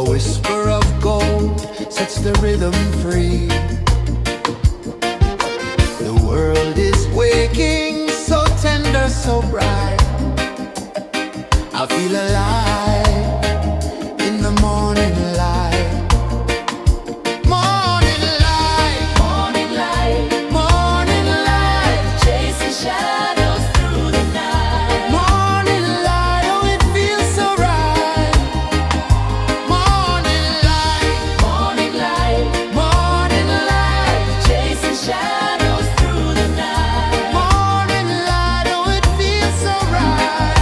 S1: whisper of gold sets the rhythm free. The world is waking, so tender, so bright. I feel alive in the morning light. Morning light,
S2: Morning light,
S1: morning light,
S2: chasing shadows through the night.
S1: morning light, oh it feels so right. Morning light,
S2: Morning light,
S1: morning light,
S2: chasing shadows through the night.
S1: morning light, oh it feels so right.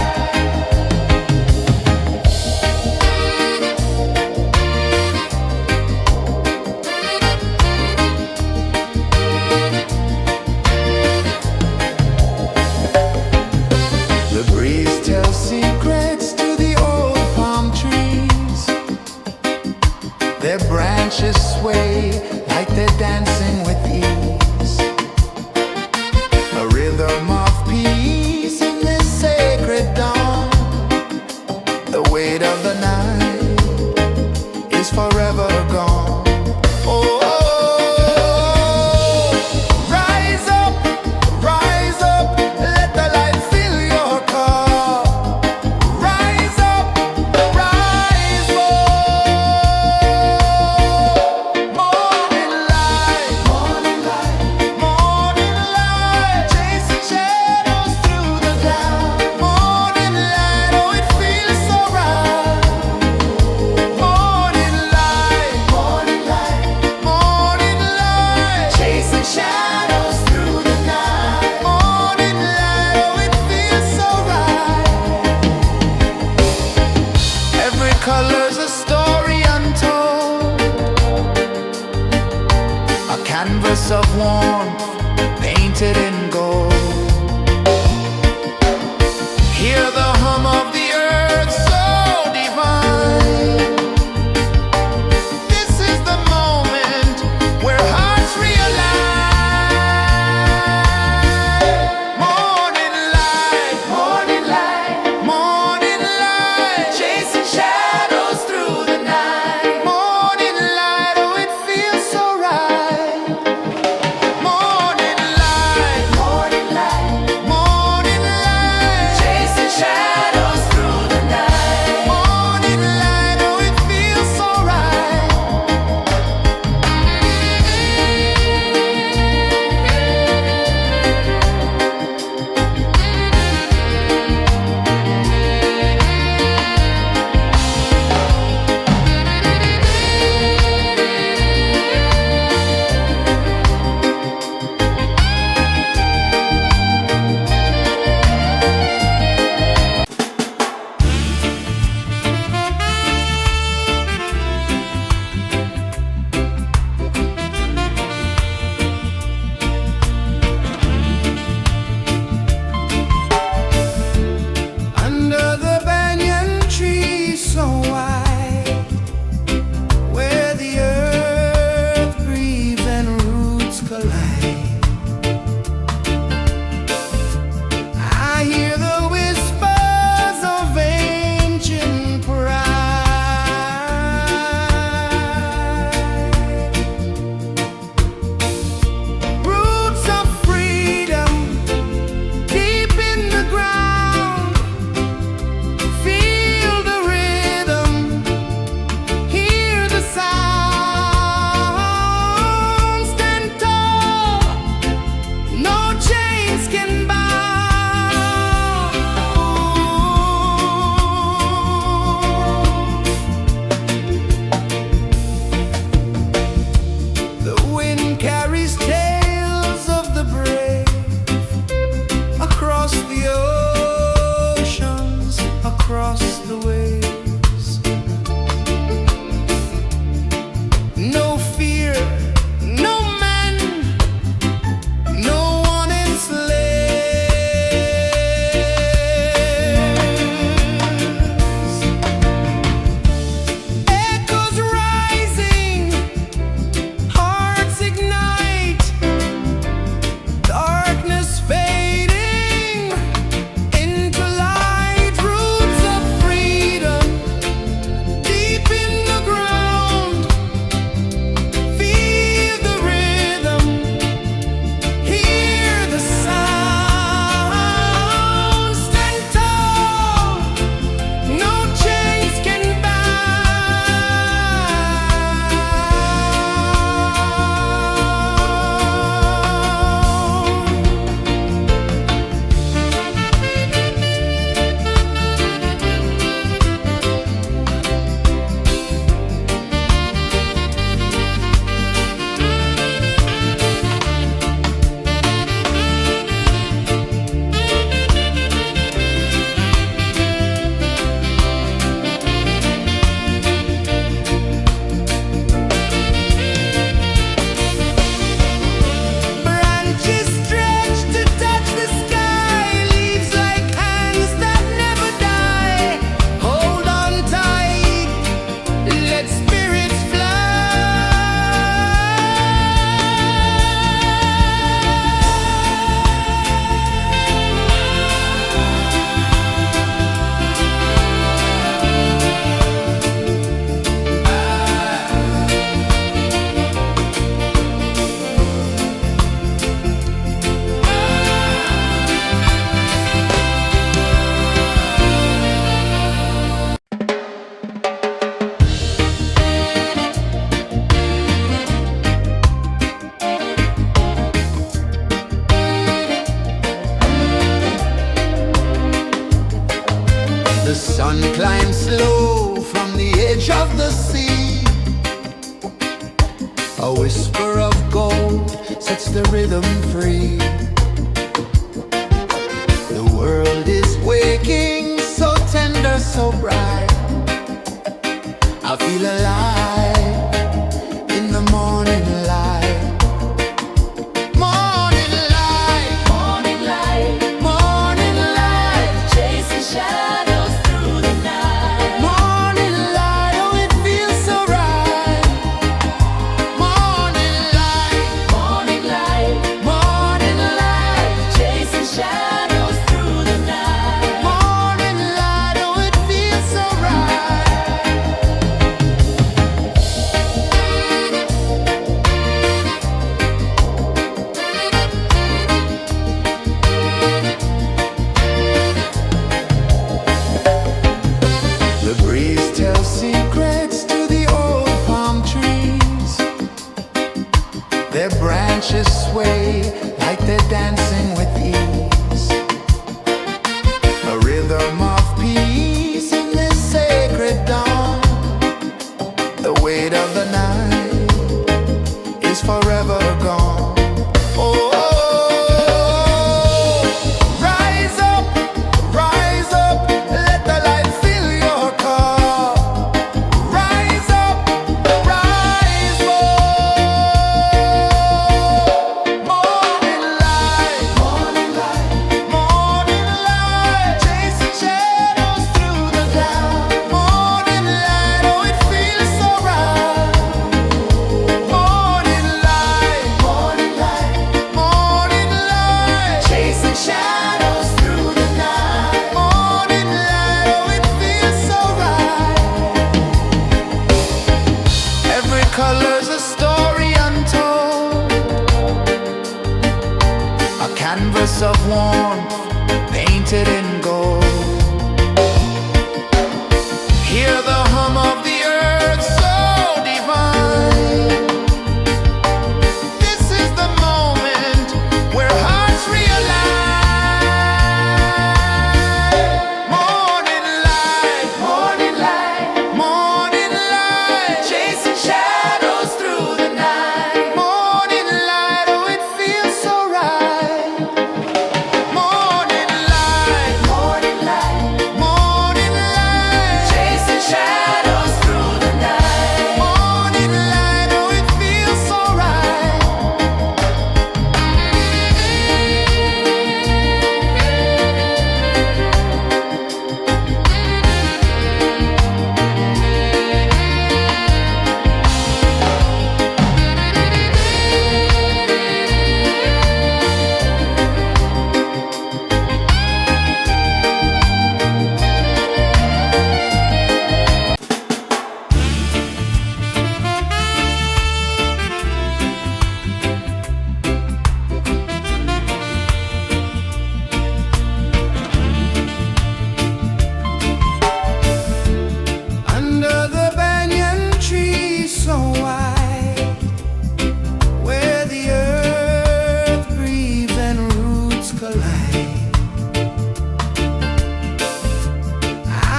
S1: The breeze tells secrets to the old palm trees. Their branches sway like they're dancing with ease. A rhythm of peace in this sacred dawn. The weight of the night is forever gone. Oh, rise up, let the light fill your cup. Rise up, rise up. Morning light, morning light, morning light, chasing shadows through the cloud. Morning light, oh it feels so right. Morning light, morning light, morning light, chasing shadows through the night. Morning light, oh it feels so right. Every color's a story untold, a canvas of warmth painted in gold. Hear the hum of the earth so divine. This is the moment where hearts realign. Morning light, morning light, morning light, chasing shadows through the night. Morning light, oh it feels so right. Morning the sea. A whisper of gold sets the rhythm free. The world is waking, so tender, so bright. I feel alive in the morning light. Morning light,
S2: Morning light,
S1: morning light,
S2: chasing shadows through the night.
S1: morning light, oh it feels so right. Morning light,
S2: Morning light,
S1: morning light,
S2: chasing shadows through the night.
S1: morning light, oh it feels so right. The breeze tells secrets to the old palm trees. Their branches sway like they're dancing with ease. A rhythm of peace in this sacred dawn. The weight of the night is forever gone. Oh, rise up, let the light fill your cup. Rise up, rise up. Morning light, morning light, morning light, chasing shadows through the cloud. Morning light, oh it feels so right. Morning light, morning light, morning light, chasing shadows through the night. Morning light, oh it feels so right. Every color's a story untold, a canvas of warmth painted in gold. Hear the hum of the earth so divine. This is the moment where hearts realign. Morning light, morning light, morning light, chasing shadows through the night. Morning light, oh it feels so right. Morning light, morning light, morning light, chasing shadows through the night. Morning light, oh it feels so right. Under the banyan tree so wide, where the earth breathes and roots collide,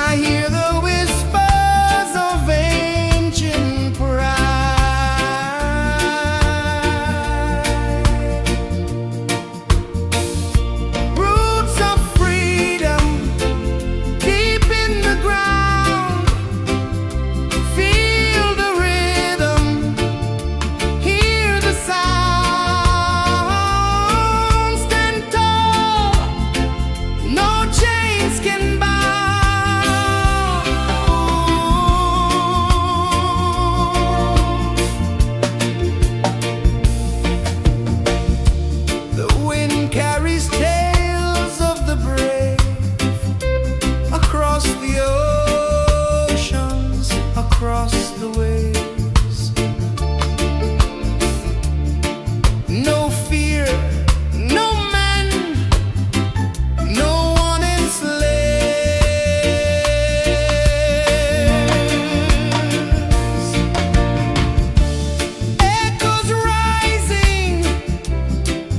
S1: I hear the whispers of ancient pride. Roots of freedom deep in the ground. Feel the rhythm, hear the sound. Stand tall, no chains can bound. The wind carries tales of the brave across the oceans, across the waves. No fear, no man, no one enslaves. Echoes rising,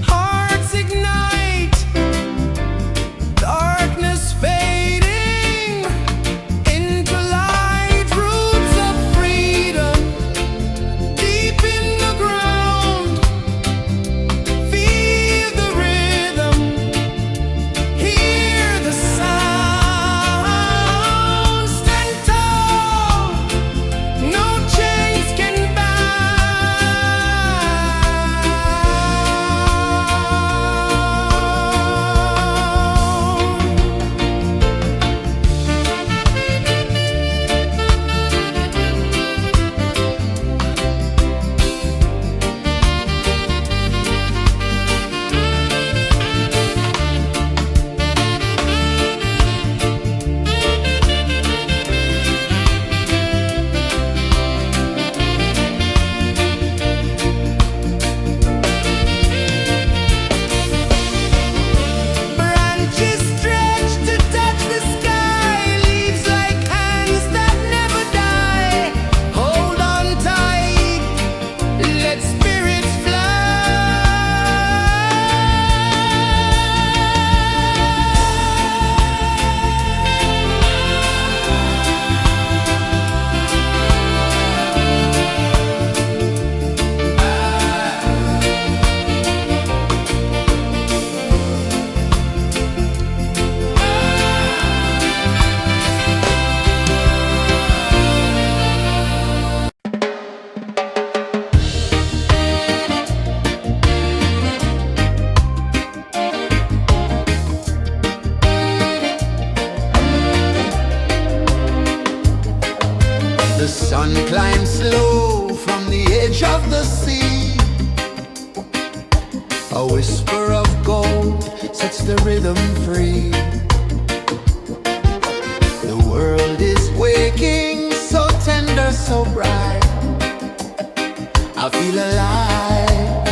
S1: hearts ignite, darkness fading into light. Roots of climb slow from the edge of the sea. A whisper of gold sets the rhythm free. The world is waking, so tender, so bright. I feel alive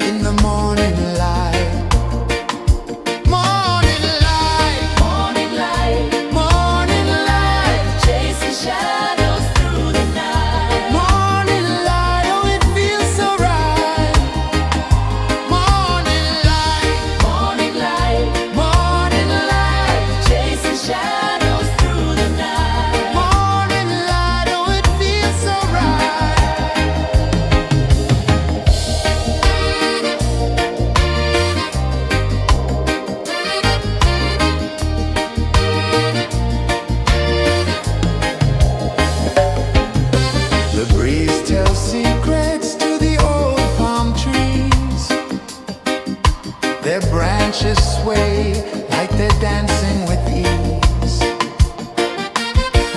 S1: in the morning light. Morning light,
S2: Morning light,
S1: morning light,
S2: chasing shadows through the night.
S1: morning light, oh it feels so right. Morning light,
S2: Morning light,
S1: morning light,
S2: chasing shadows through the night.
S1: morning light, oh it feels so right. The breeze tells secrets to the old palm trees. Their branches sway like they're dancing with ease.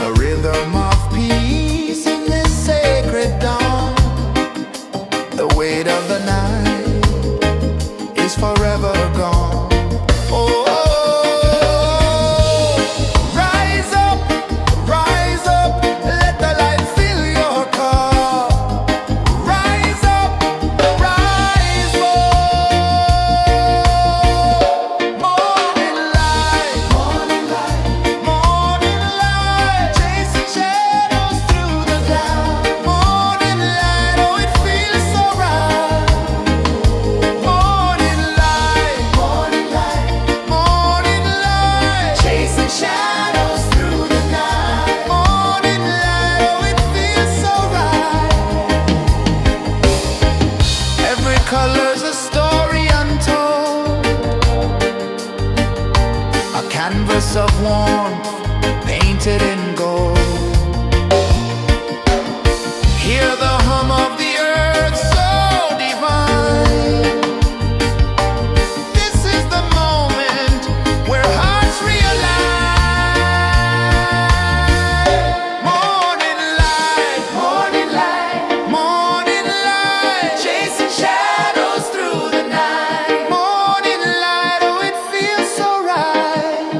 S1: A rhythm of peace in this sacred dawn. The weight of the night is forever gone. Oh, rise up, let the light fill your cup. Rise up, rise up. Morning light, morning light, morning light, chasing shadows through the cloud. Morning light, oh it feels so right. Morning light, morning light, morning light, chasing shadows through the night. Morning light, oh it feels so right. Every color's a story untold, a canvas of warmth painted in gold. Hear the hum of the earth so divine. This is the moment where hearts realign. Morning light, morning light, morning light, chasing shadows through the night. Morning light, oh it feels so right.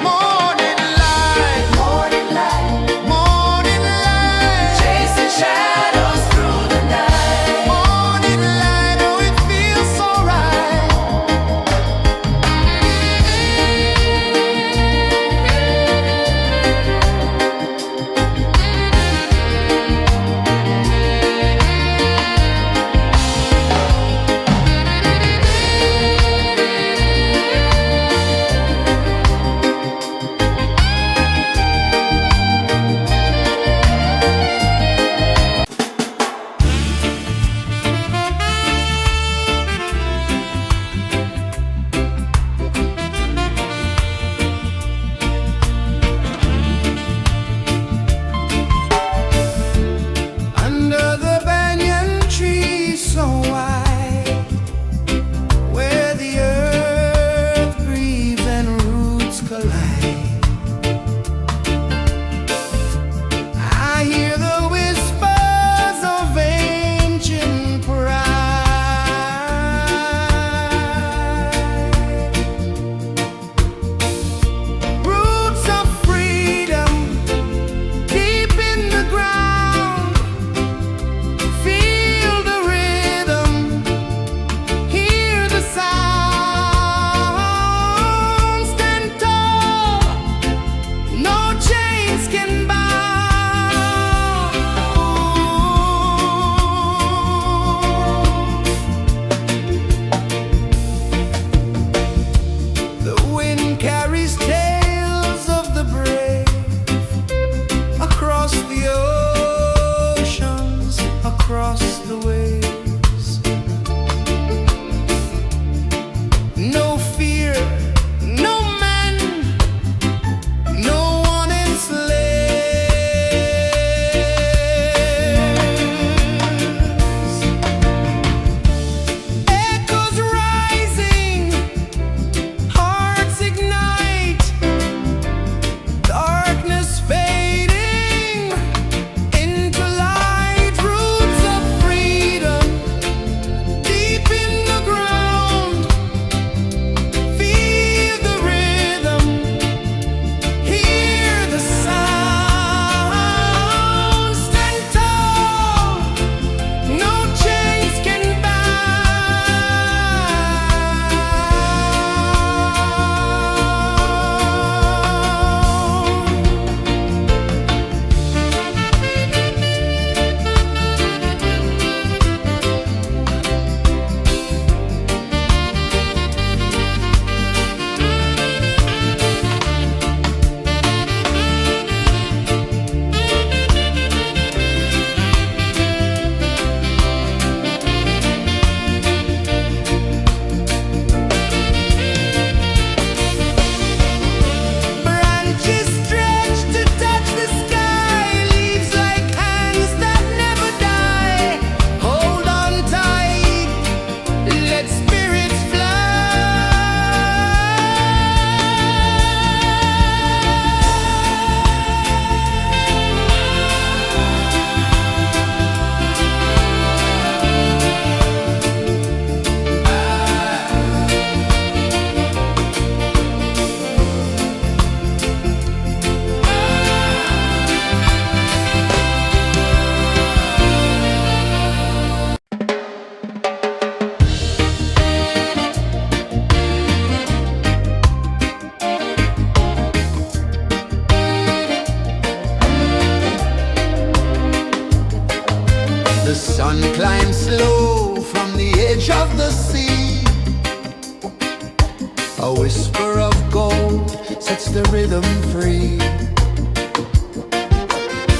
S1: Morning light, morning light, morning light, chasing shadows through The sun climbs slow from the edge of the sea. A whisper of gold sets the rhythm free.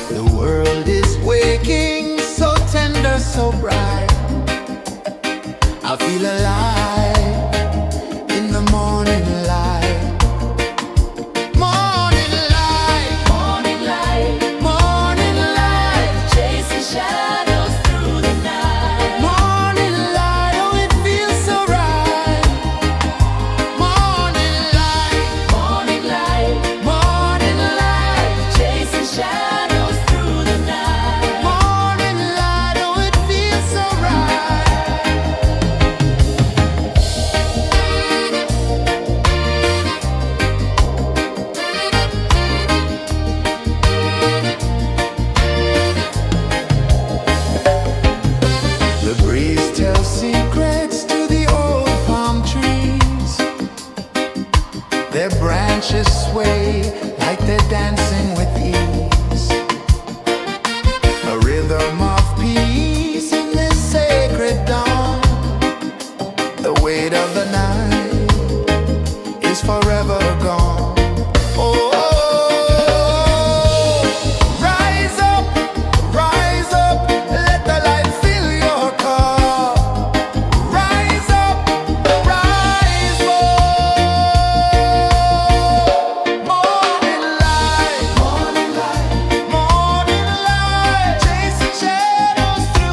S1: The world is waking, so tender, so bright. I feel alive in the morning light. Morning light,
S2: Morning light,
S1: morning light,
S2: chasing shadows through the night.
S1: morning light, oh it feels so right. Morning light,
S2: Morning light,
S1: morning light,
S2: chasing shadows through the night.
S1: morning light, oh it feels so right. The breeze tells secrets to the old palm trees. Their branches sway like they're dancing with ease. A rhythm of peace in this sacred dawn. The weight of the night is forever gone. Oh, rise up, let the light fill your cup. Rise up, rise more. Morning light, chasing shadows through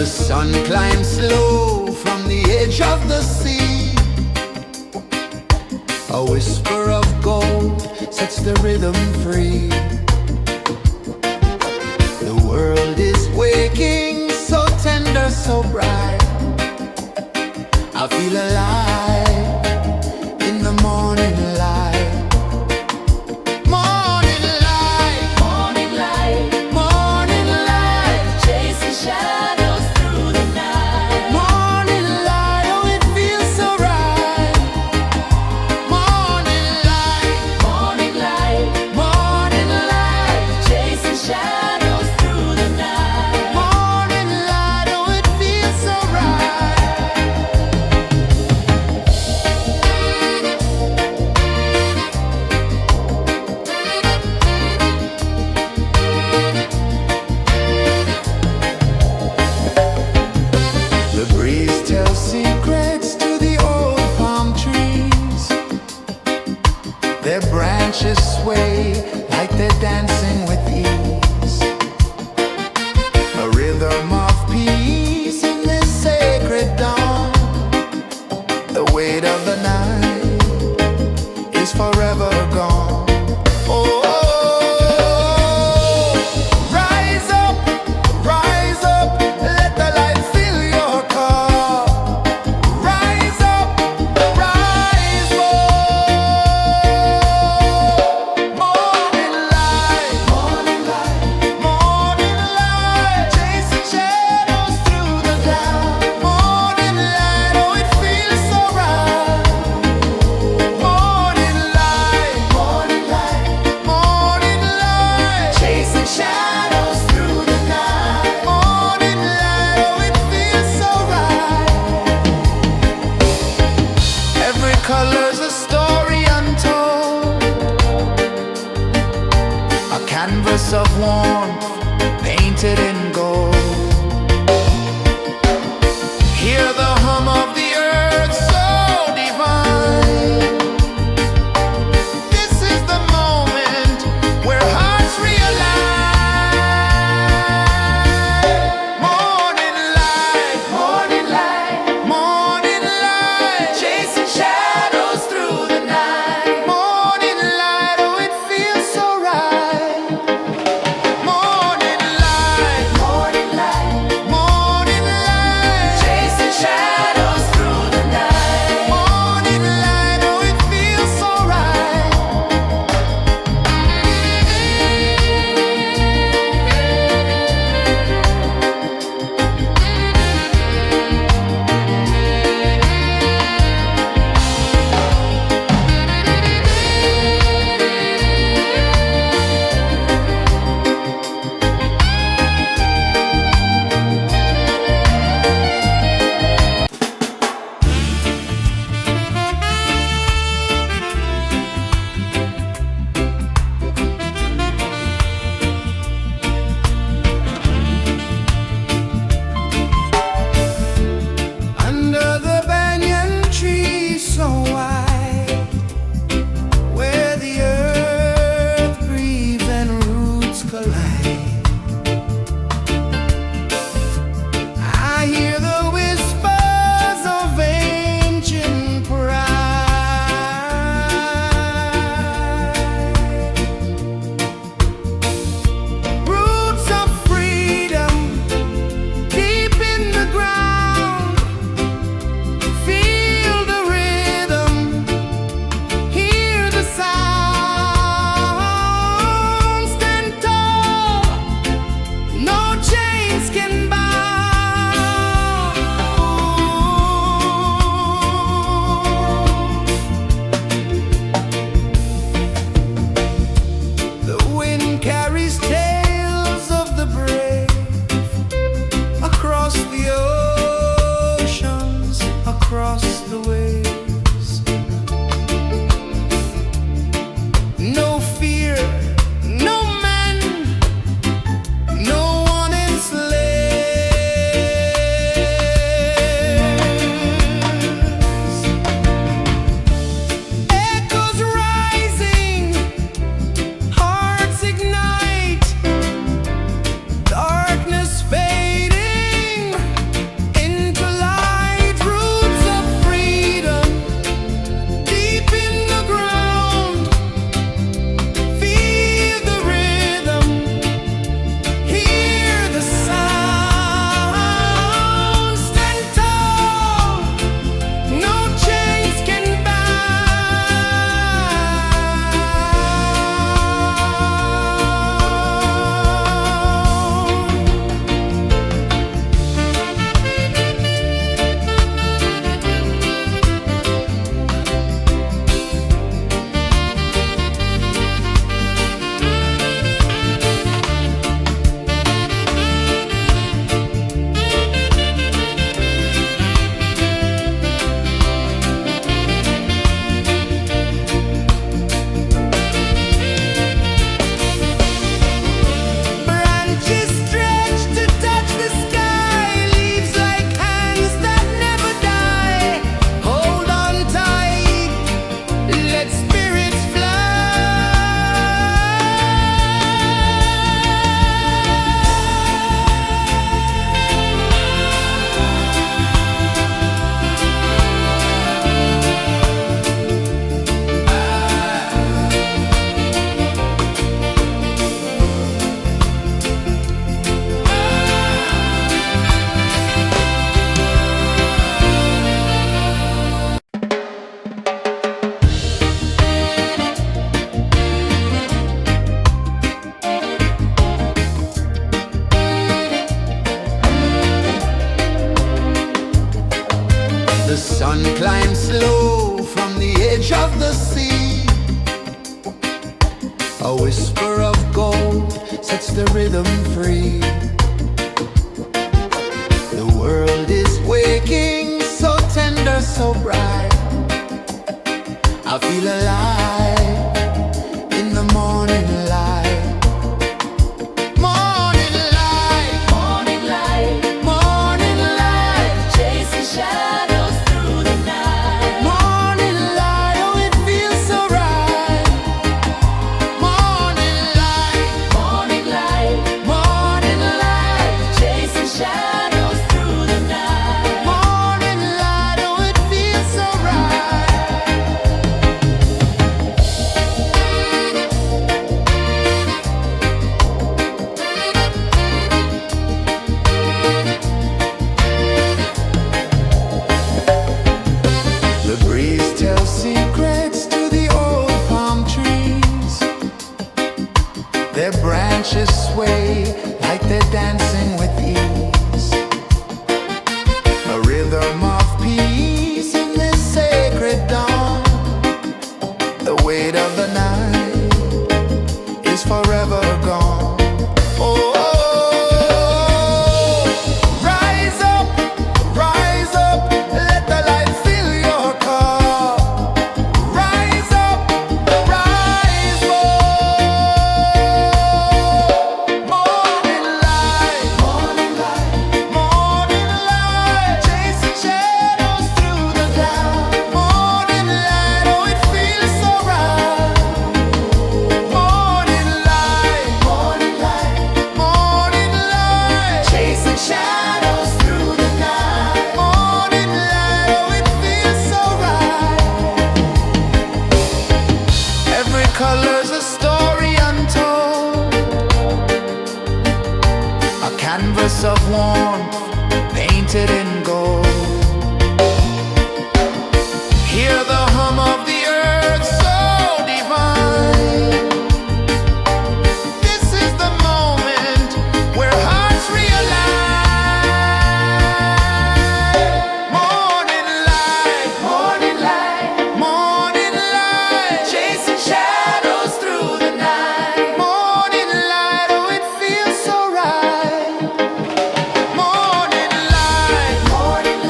S1: The sun climbs slow from the edge of the sea. A whisper of gold sets the rhythm free. The world is waking, so tender, so bright. I feel alive in the morning light. Morning light,
S2: Morning light,
S1: morning light,
S2: chasing shadows through the night.
S1: morning light, oh it feels so right. Morning light,
S2: Morning light,
S1: morning light,
S2: chasing shadows through the night.
S1: morning light, oh it feels so right. The breeze tells secrets to the old palm trees. Their branches sway like they're dancing with ease. A rhythm of peace in this sacred dawn. The weight of the night is forever gone. Oh, rise up, let the light fill your cup. Rise up, rise up. Morning light, morning light, chasing shadows through the cloud. Morning light, oh it feels so right. Morning light, chasing shadows through the night. Morning light, oh it feels so right. Every color's a story untold, a canvas of warmth painted in gold. Hear the hum of the earth so divine. This is the moment where hearts realign. Morning light, morning light, chasing shadows through the night. Morning light, oh it feels so right. Morning light, chasing shadows. sun climbs slow from the edge of the sea. A whisper of gold sets the rhythm free. The world is waking, so tender, so bright. I feel alive in the morning light. Morning light,
S2: Morning light,
S1: morning light,
S2: chasing shadows through the night.
S1: morning light, oh it feels so right. Morning light,
S2: Morning light,
S1: morning light,
S2: chasing shadows through the night.
S1: morning light, oh it feels so right. The breeze tells secrets to the old palm trees. Their branches sway like they're dancing with ease. A rhythm of peace in this sacred dawn. The weight of the night is forever gone. Oh, rise up, let the light fill your cup. Rise up, rise up. Morning light, morning light, morning light, chasing shadows through the cloud. Morning light, oh it feels so right. Morning light, morning light, morning light, chasing shadows through the night. Morning light, oh it feels so right. Every color's a story untold, a canvas of warmth painted in gold. Hear the hum of the earth so divine. This is the moment where hearts realign. Morning light, morning light, morning light, chasing shadows through the night. Morning light, oh it feels so right. Morning light, morning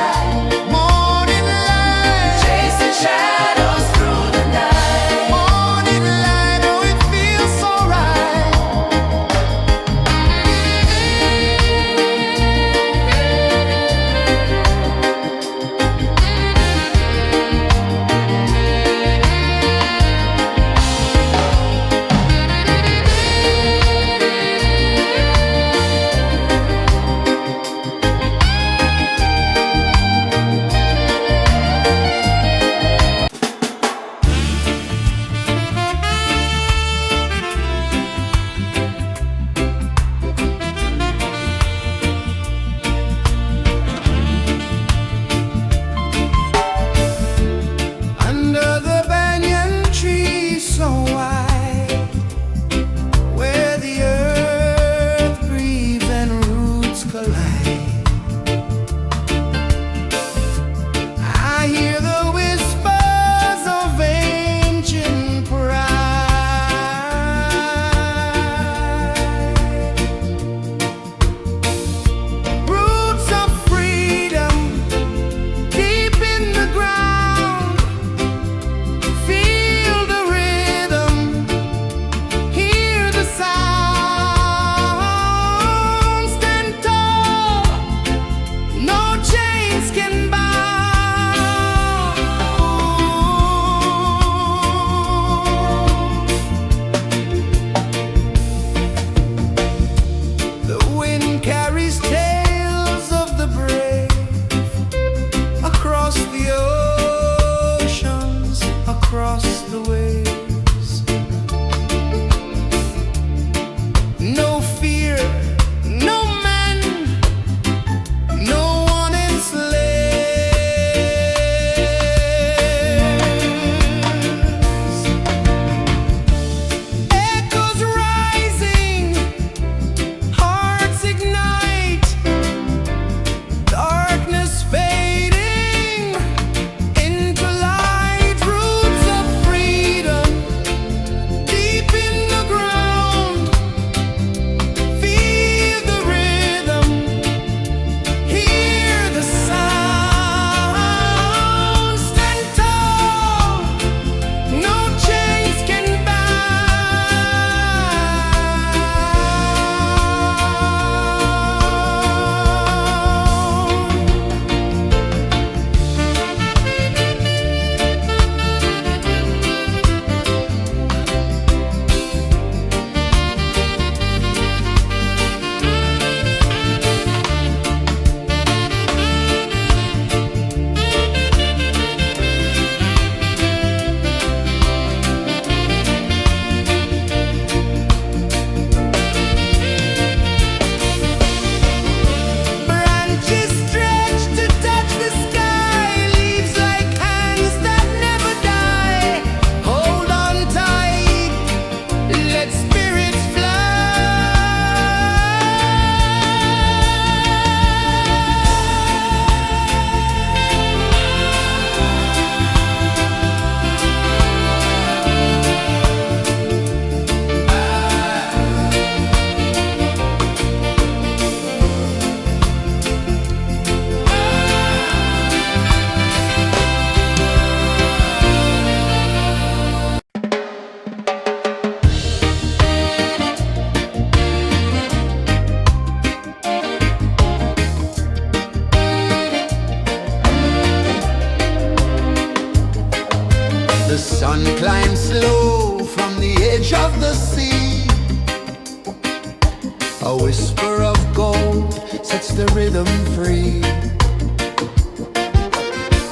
S1: A whisper of gold sets the rhythm free.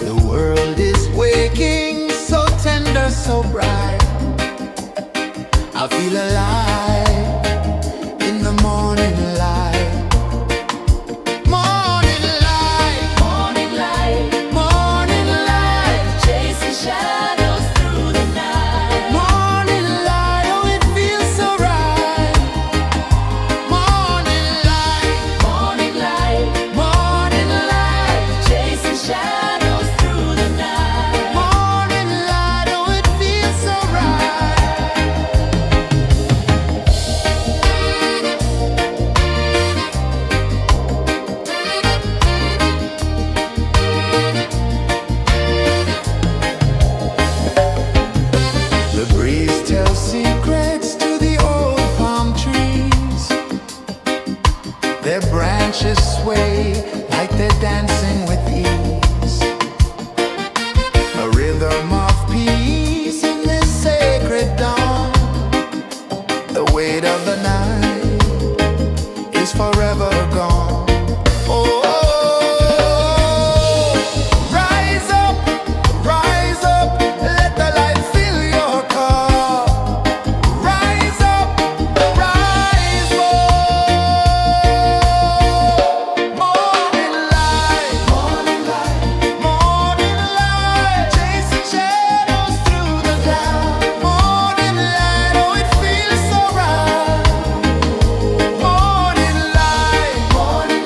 S1: The world is waking, so tender, so bright. I feel alive in the morning light. Morning light,
S2: Morning light,
S1: morning light,
S2: chasing shadows through the night.
S1: morning light, oh it feels so right. Morning light,
S2: Morning light,
S1: morning light,
S2: chasing shadows through the night.
S1: morning light, oh it feels so right. The breeze tells secrets to the old palm trees. Their branches sway like they're dancing with ease. A rhythm of peace in this sacred dawn. The weight of the night is forever gone. Oh, rise up, let the light fill your cup. Rise up, rise up. Morning light, morning light, morning light, chasing shadows through the cloud. Morning light, oh it feels so right. Morning light, morning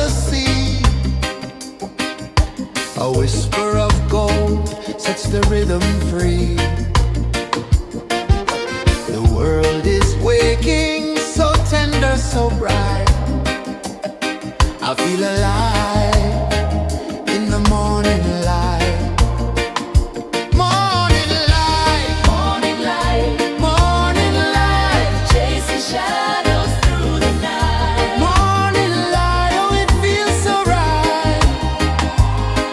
S1: the sea. A whisper of gold sets the rhythm free. The world is waking, so tender, so bright. I feel alive in the morning light. Morning light,
S2: Morning light,
S1: morning light,
S2: chasing shadows through the night.
S1: morning light, oh it feels so right.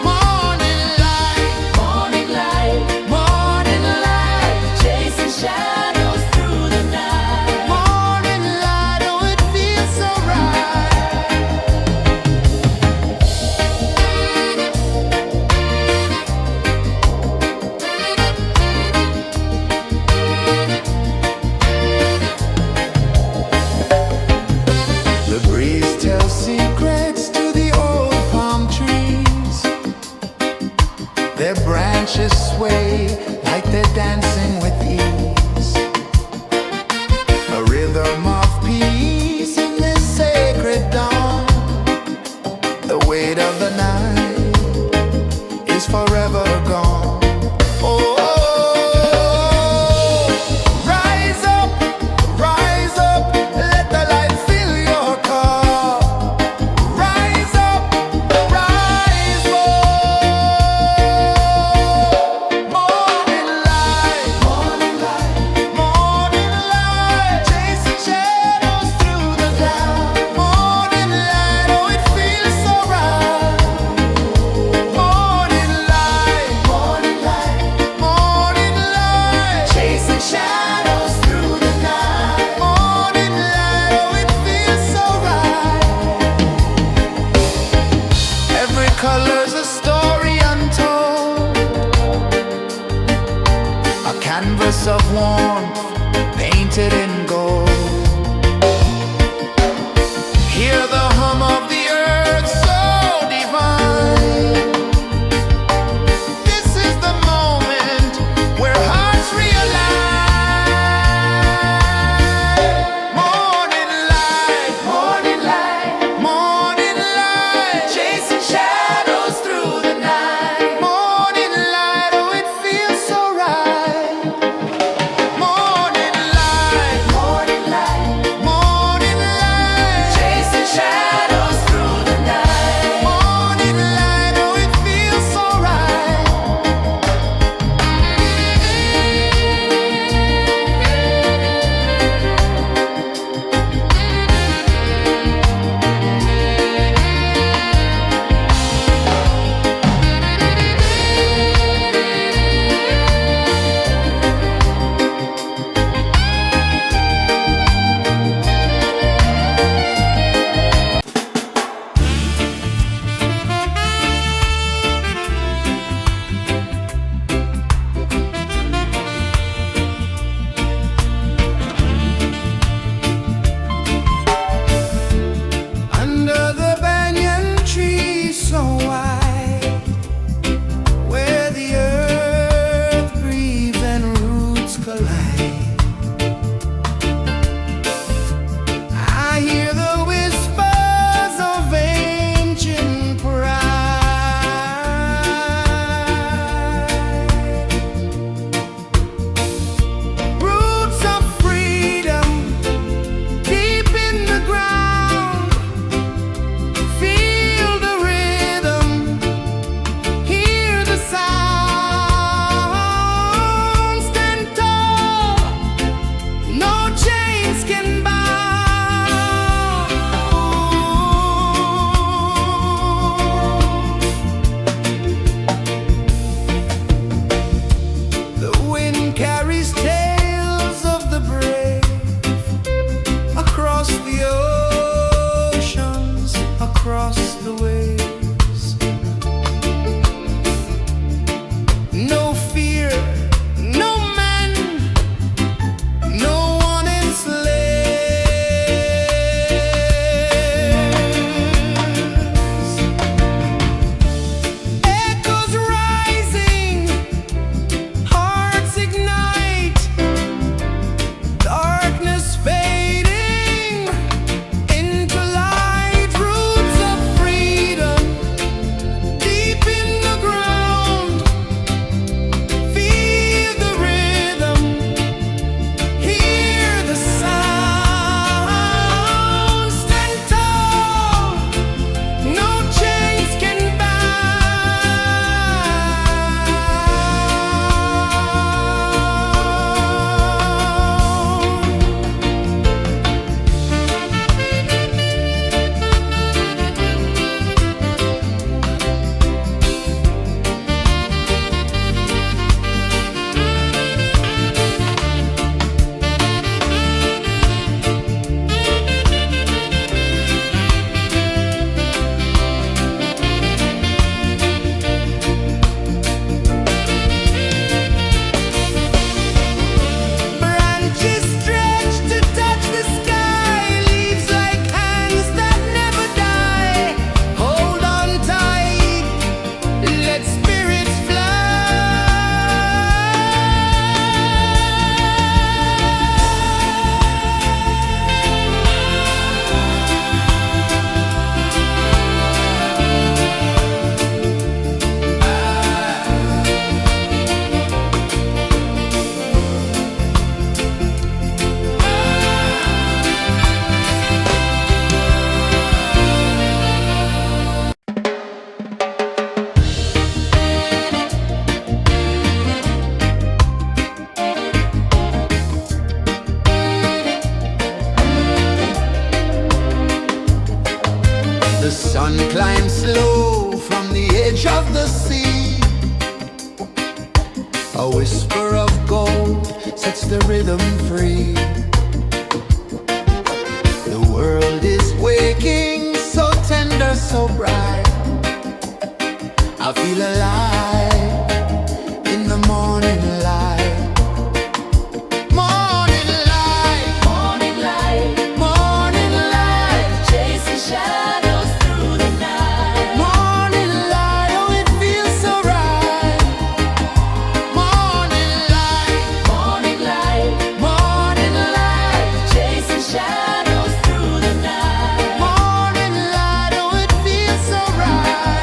S1: Morning light,
S2: Morning light,
S1: morning light,
S2: chasing shadows through the night.
S1: morning light, oh it feels so right. The breeze tells secrets to the old palm trees. Their branches sway like they're dancing with ease. A rhythm of peace in this sacred dawn. The weight of the night is forever gone. Oh, rise up, let the light fill your car. Rise up, rise up. Morning light, morning light, morning light, chasing shadows through the cloud. Morning light, oh it feels so right. Morning light, morning light, morning light, chasing shadows through the night. Morning light, oh it feels so right. Every color's a story untold, a canvas of warmth painted in gold. Hear the hum of the earth so divine. This is the moment where hearts realign. Morning light, morning light, morning light, chasing shadows through the night. Morning light, oh it feels so right. Morning light, sun climbs slow from the edge of the sea. A whisper of gold sets the rhythm free. The world is waking, so tender, so bright. I feel alive in the morning light. Morning light,
S2: Morning light,
S1: morning light,
S2: chasing shadows through the night.
S1: morning light, oh it feels so right. Morning light,
S2: Morning light,
S1: morning light,
S2: chasing shadows through the night.
S1: morning light, oh it feels so right.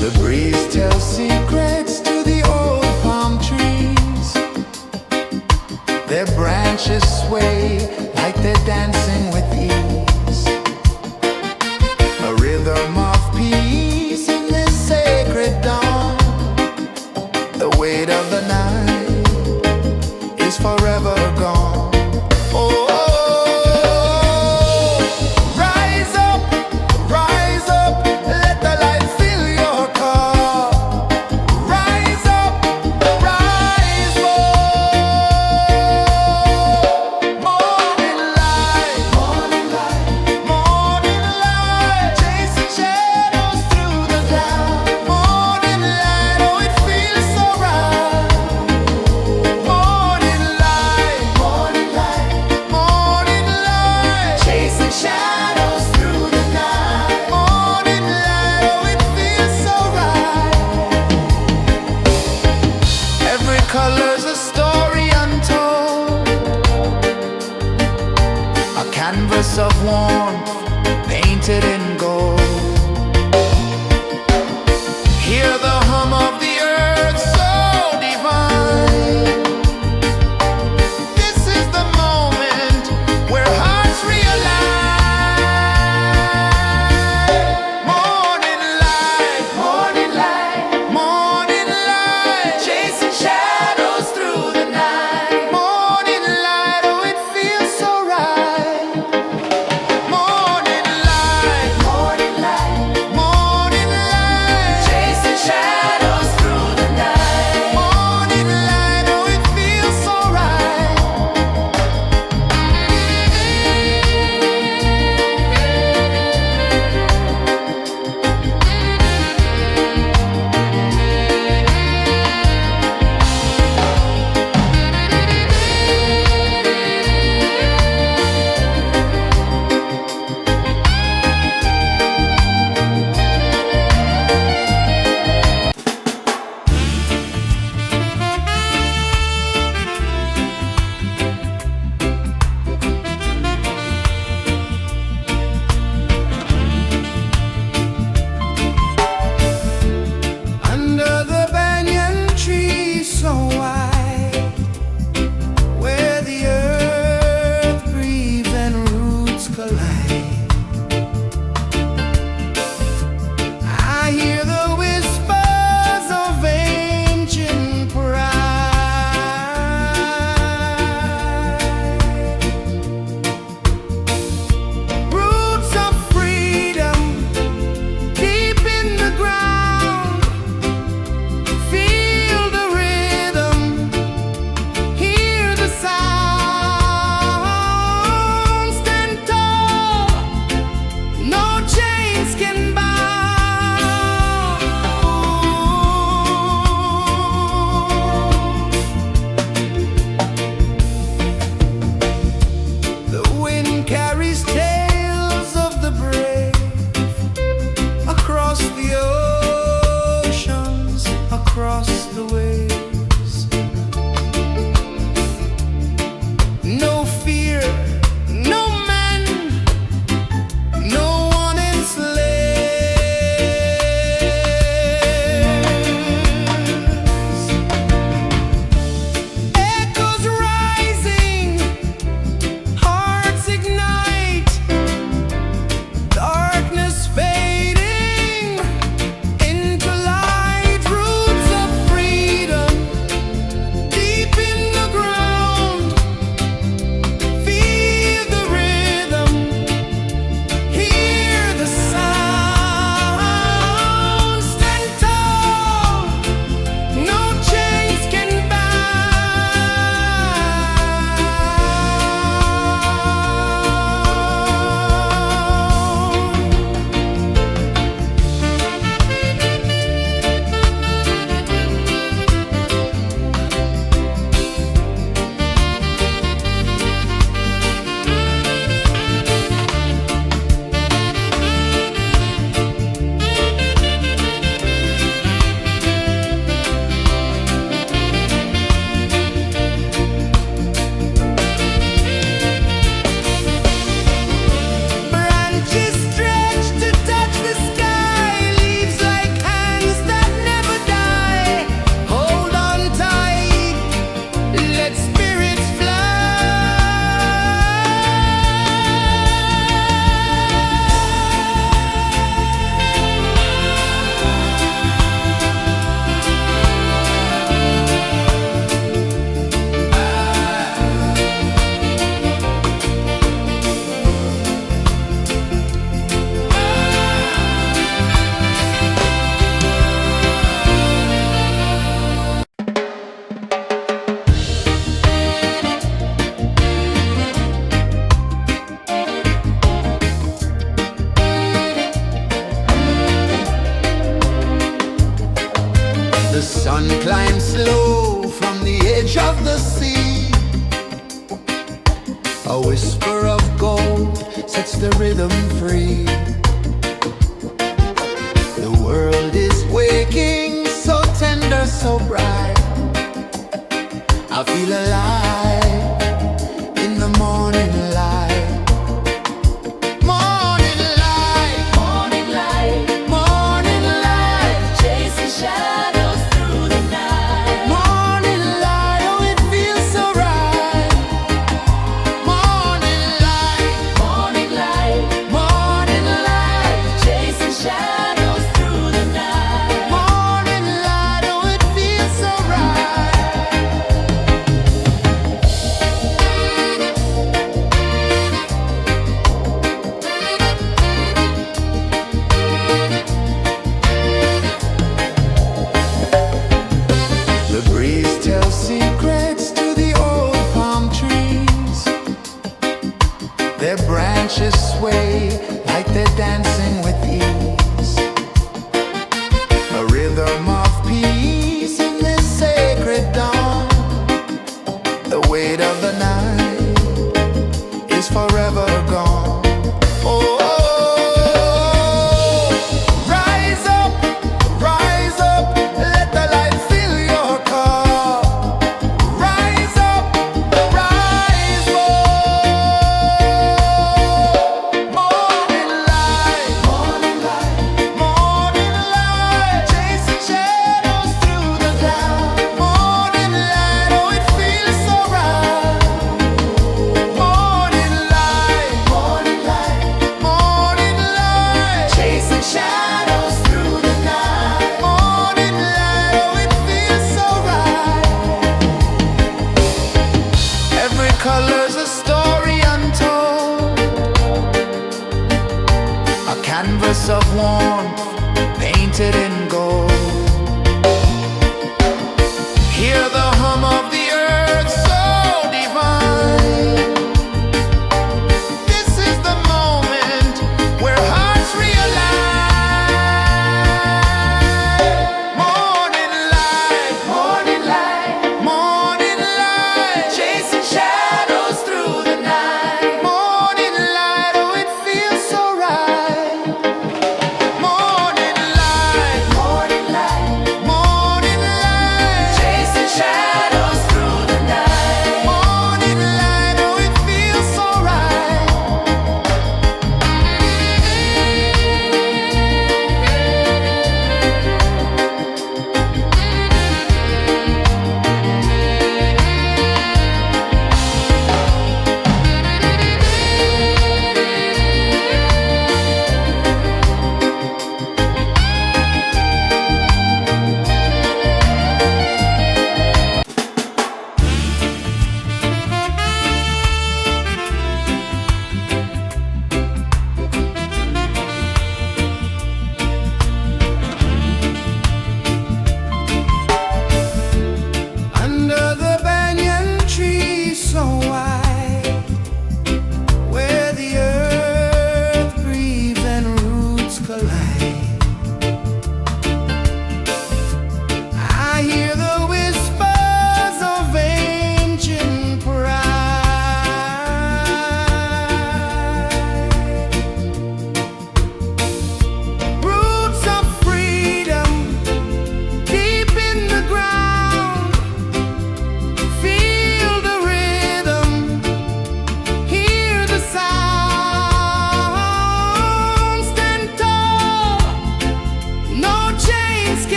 S1: The breeze tells secrets to the old palm trees. Their branches sway like they're dancing with ease. A rhythm of peace in this sacred dawn. The weight of the night is forever gone. Oh, rise up, let the light fill your cup. Rise up, rise up. Morning light, morning light, morning light, chasing shadows through the cloud. Morning light, oh it feels so right. Morning light, morning light, morning light, chasing shadows through the night. Morning light, oh it feels so right. Every color's a story untold, a canvas of warmth painted in gold. Hear the hum of the earth so divine. This is the moment where hearts realign. Morning light, morning light, morning light, chasing shadows through the night. Morning light, oh it feels so right. Morning light, The sun climbs slow from the edge of the sea. A whisper of gold sets the rhythm free. The world is waking, so tender, so bright. I feel alive in the morning light. Morning light,
S2: Morning light,
S1: morning light,
S2: chasing shadows through the night.
S1: morning light, oh it feels so right. Morning light,
S2: Morning light,
S1: morning light.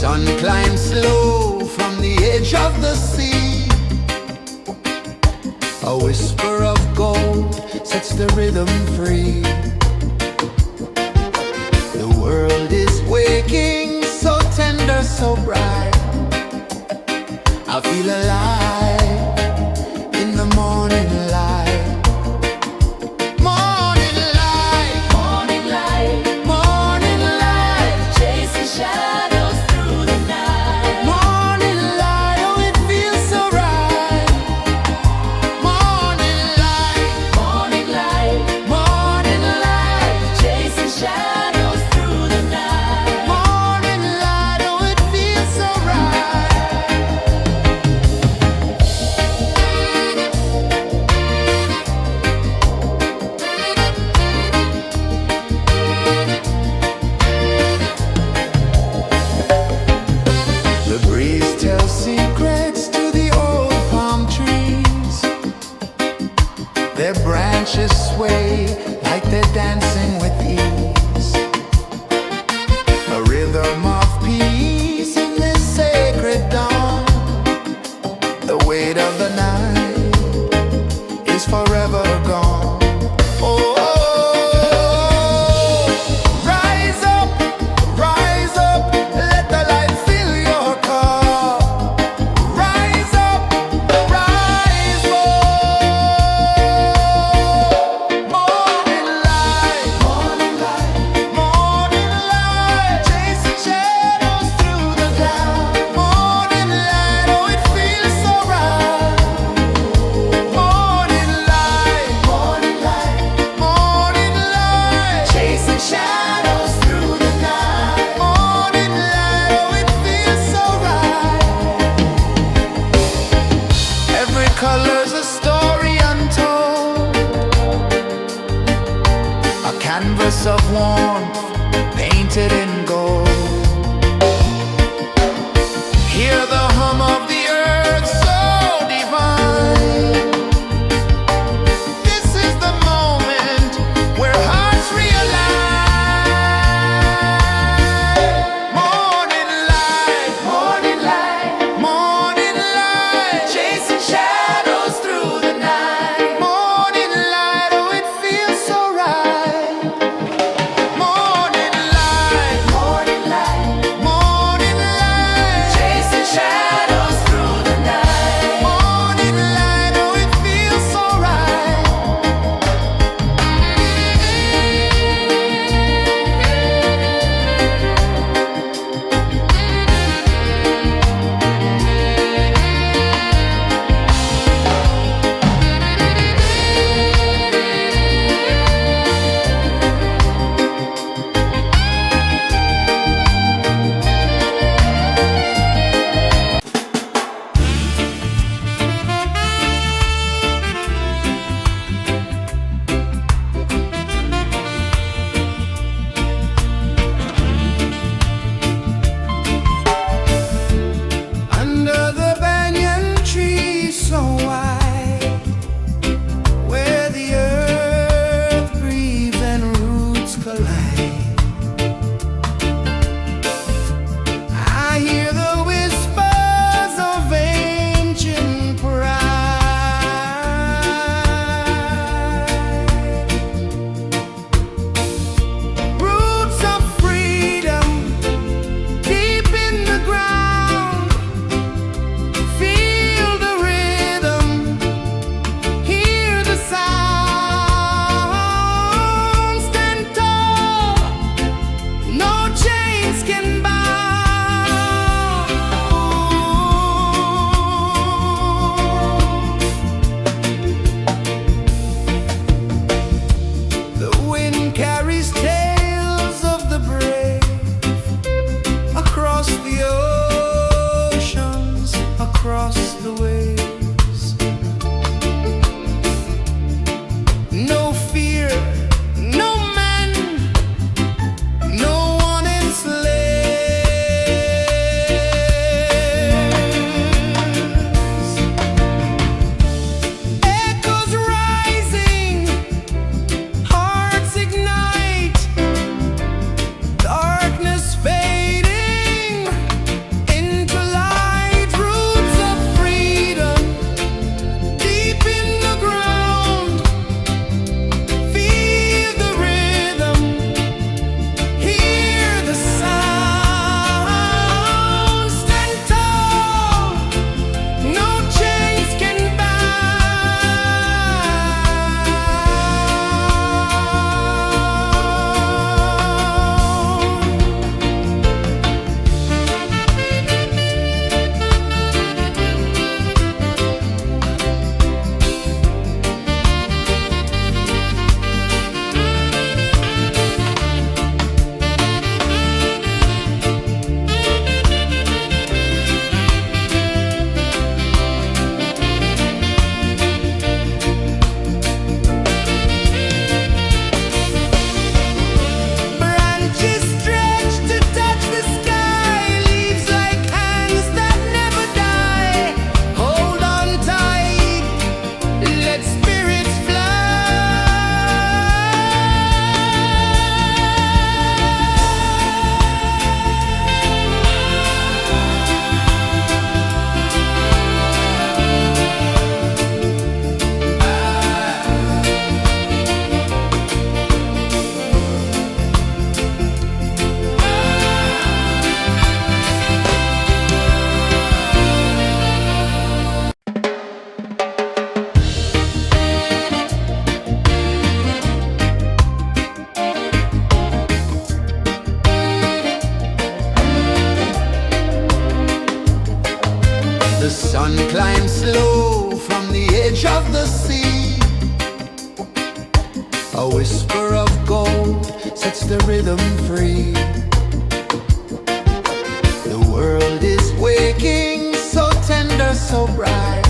S1: Sun climbs slow from the edge of the sea. A whisper of gold sets the rhythm free. The world is waking, so tender, so bright. I feel alive in the morning light. Morning light,
S2: Morning light,
S1: morning light,
S2: chasing shadows through the night.
S1: morning light, oh it feels so right. Morning light,
S2: Morning light,
S1: morning light,
S2: chasing shadows through the night.
S1: morning light, oh it feels so right. The breeze tells secrets to the old palm trees. Their branches sway like they're dancing with ease. A rhythm of peace in this sacred dawn. The weight of the night is forever gone. Oh, rise up, let the light fill your cup. Rise up, rise up. Morning light, morning light, morning light, chasing shadows through the cloud. Morning light, oh it feels so right. Morning light, morning light, morning light, chasing shadows through the night. Morning light, oh it feels so right. Every color's a story untold, a canvas of warmth painted in gold. Hear the hum of the earth so divine. This is the moment where hearts realign. Morning light, morning light, morning light, chasing shadows through the night. Morning light, oh it feels so right. Morning light, Rising slow from the edge of the sea, a whisper of gold sets the rhythm free. The world is waking, so tender, so bright.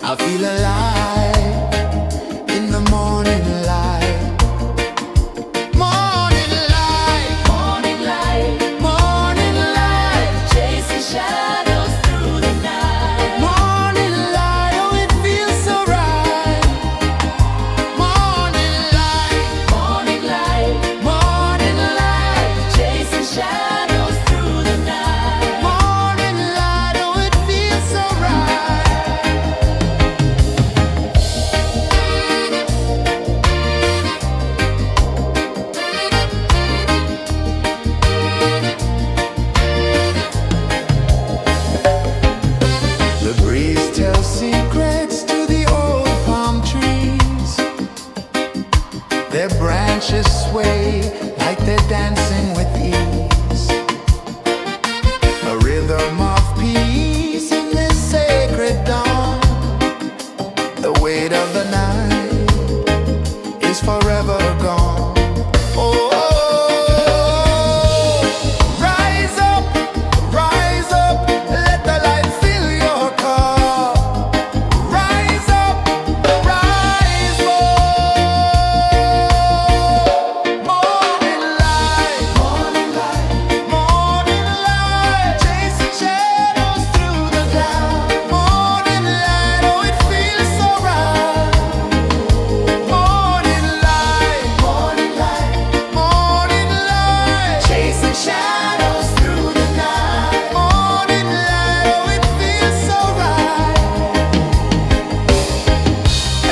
S1: I feel alive in the morning light. Morning light,
S2: Morning light,
S1: morning light,
S2: chasing shadows through the night.
S1: morning light, oh it feels so right. Morning light,
S2: Morning light,
S1: morning light,
S2: chasing shadows through the night.
S1: morning light, oh it feels so right. The breeze tells secrets to the old palm trees. Their branches sway like they're dancing with ease. A rhythm of peace in this sacred dawn. The weight of the night is forever gone. Oh, rise up, let the light fill your cup. Rise up, rise up. Morning light, morning light, morning light, chasing shadows through the cloud. Morning light, oh it feels so right. Morning light, morning light, morning light, chasing shadows through the night. Morning light, oh it feels so right.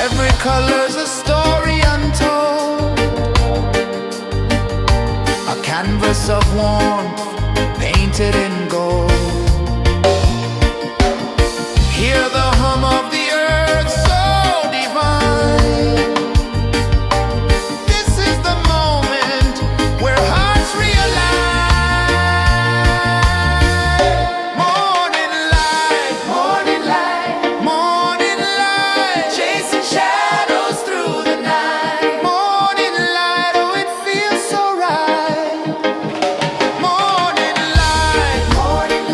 S1: Every color's a story untold, a canvas of warmth painted in gold. Hear the hum of the earth so divine. This is the moment where hearts realign. Morning light, morning light, morning light, chasing shadows through the night. Morning light, oh it feels so right. Morning light, morning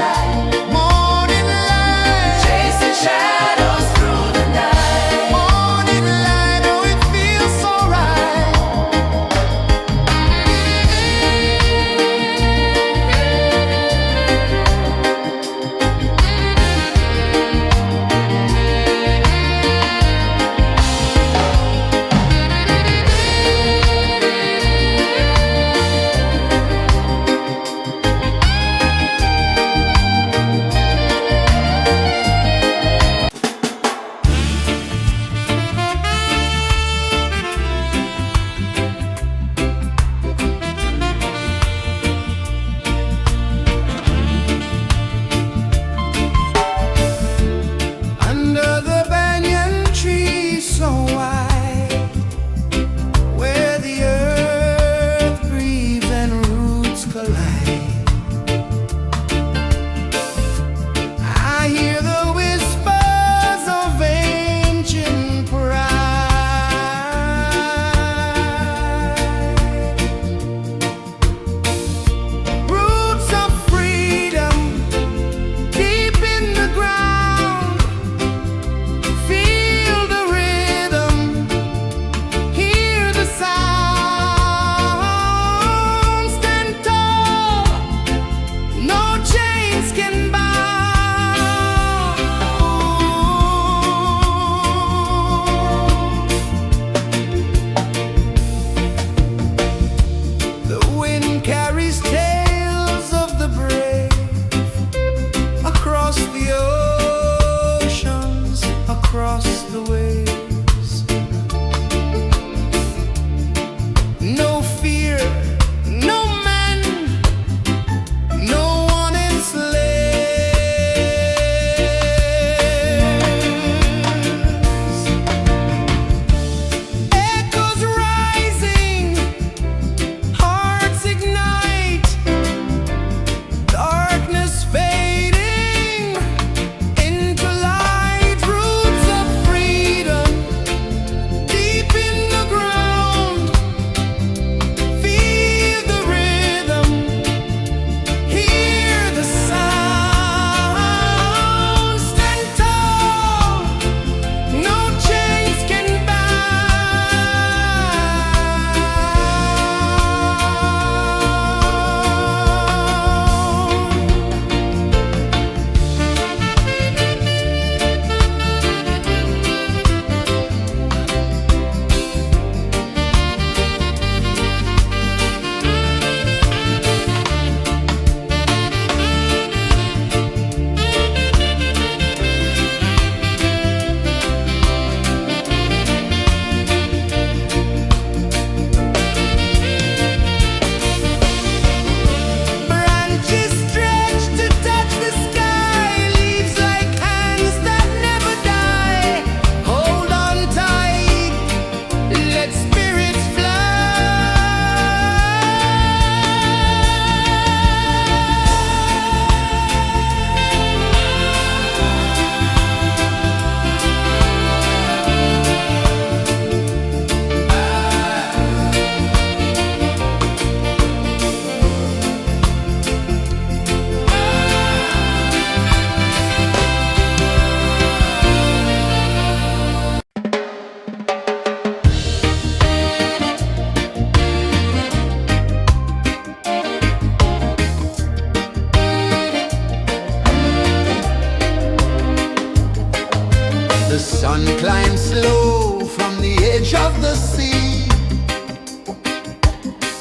S1: Sun climbs slow from the edge of the sea.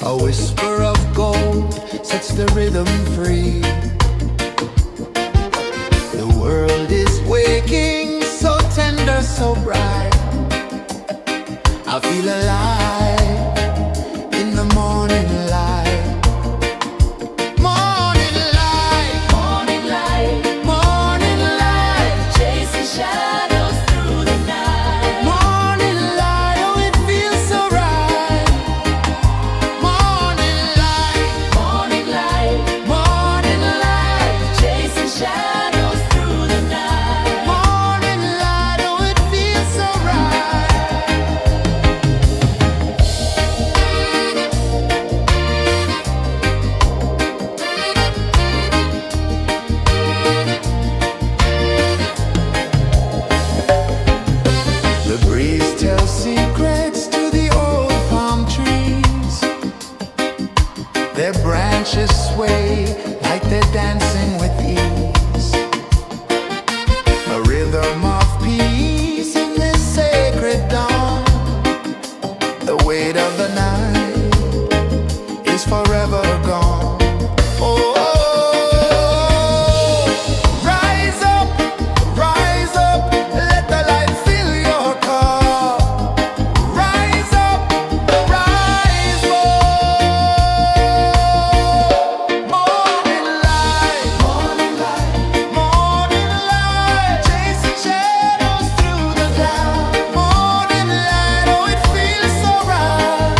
S1: A whisper of gold sets the rhythm free. The world is waking, so tender, so bright. I feel alive in the morning light. Morning light,
S2: Morning light,
S1: morning light,
S2: chasing shadows through the night.
S1: morning light. Oh, it feels so right. Morning light,
S2: Morning light,
S1: morning light,
S2: chasing shadows through the night.
S1: morning light. Oh, it feels so right. The breeze tells secrets to the old palm trees. Their branches sway like they're dancing with ease. A rhythm of peace in this sacred dawn. The weight of the night is forever gone. Oh, rise up, let the light fill your cup. Rise up, rise up. Morning light, morning light, chasing shadows through the cloud. Morning light, oh, it feels so right.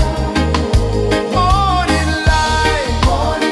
S1: Morning light, morning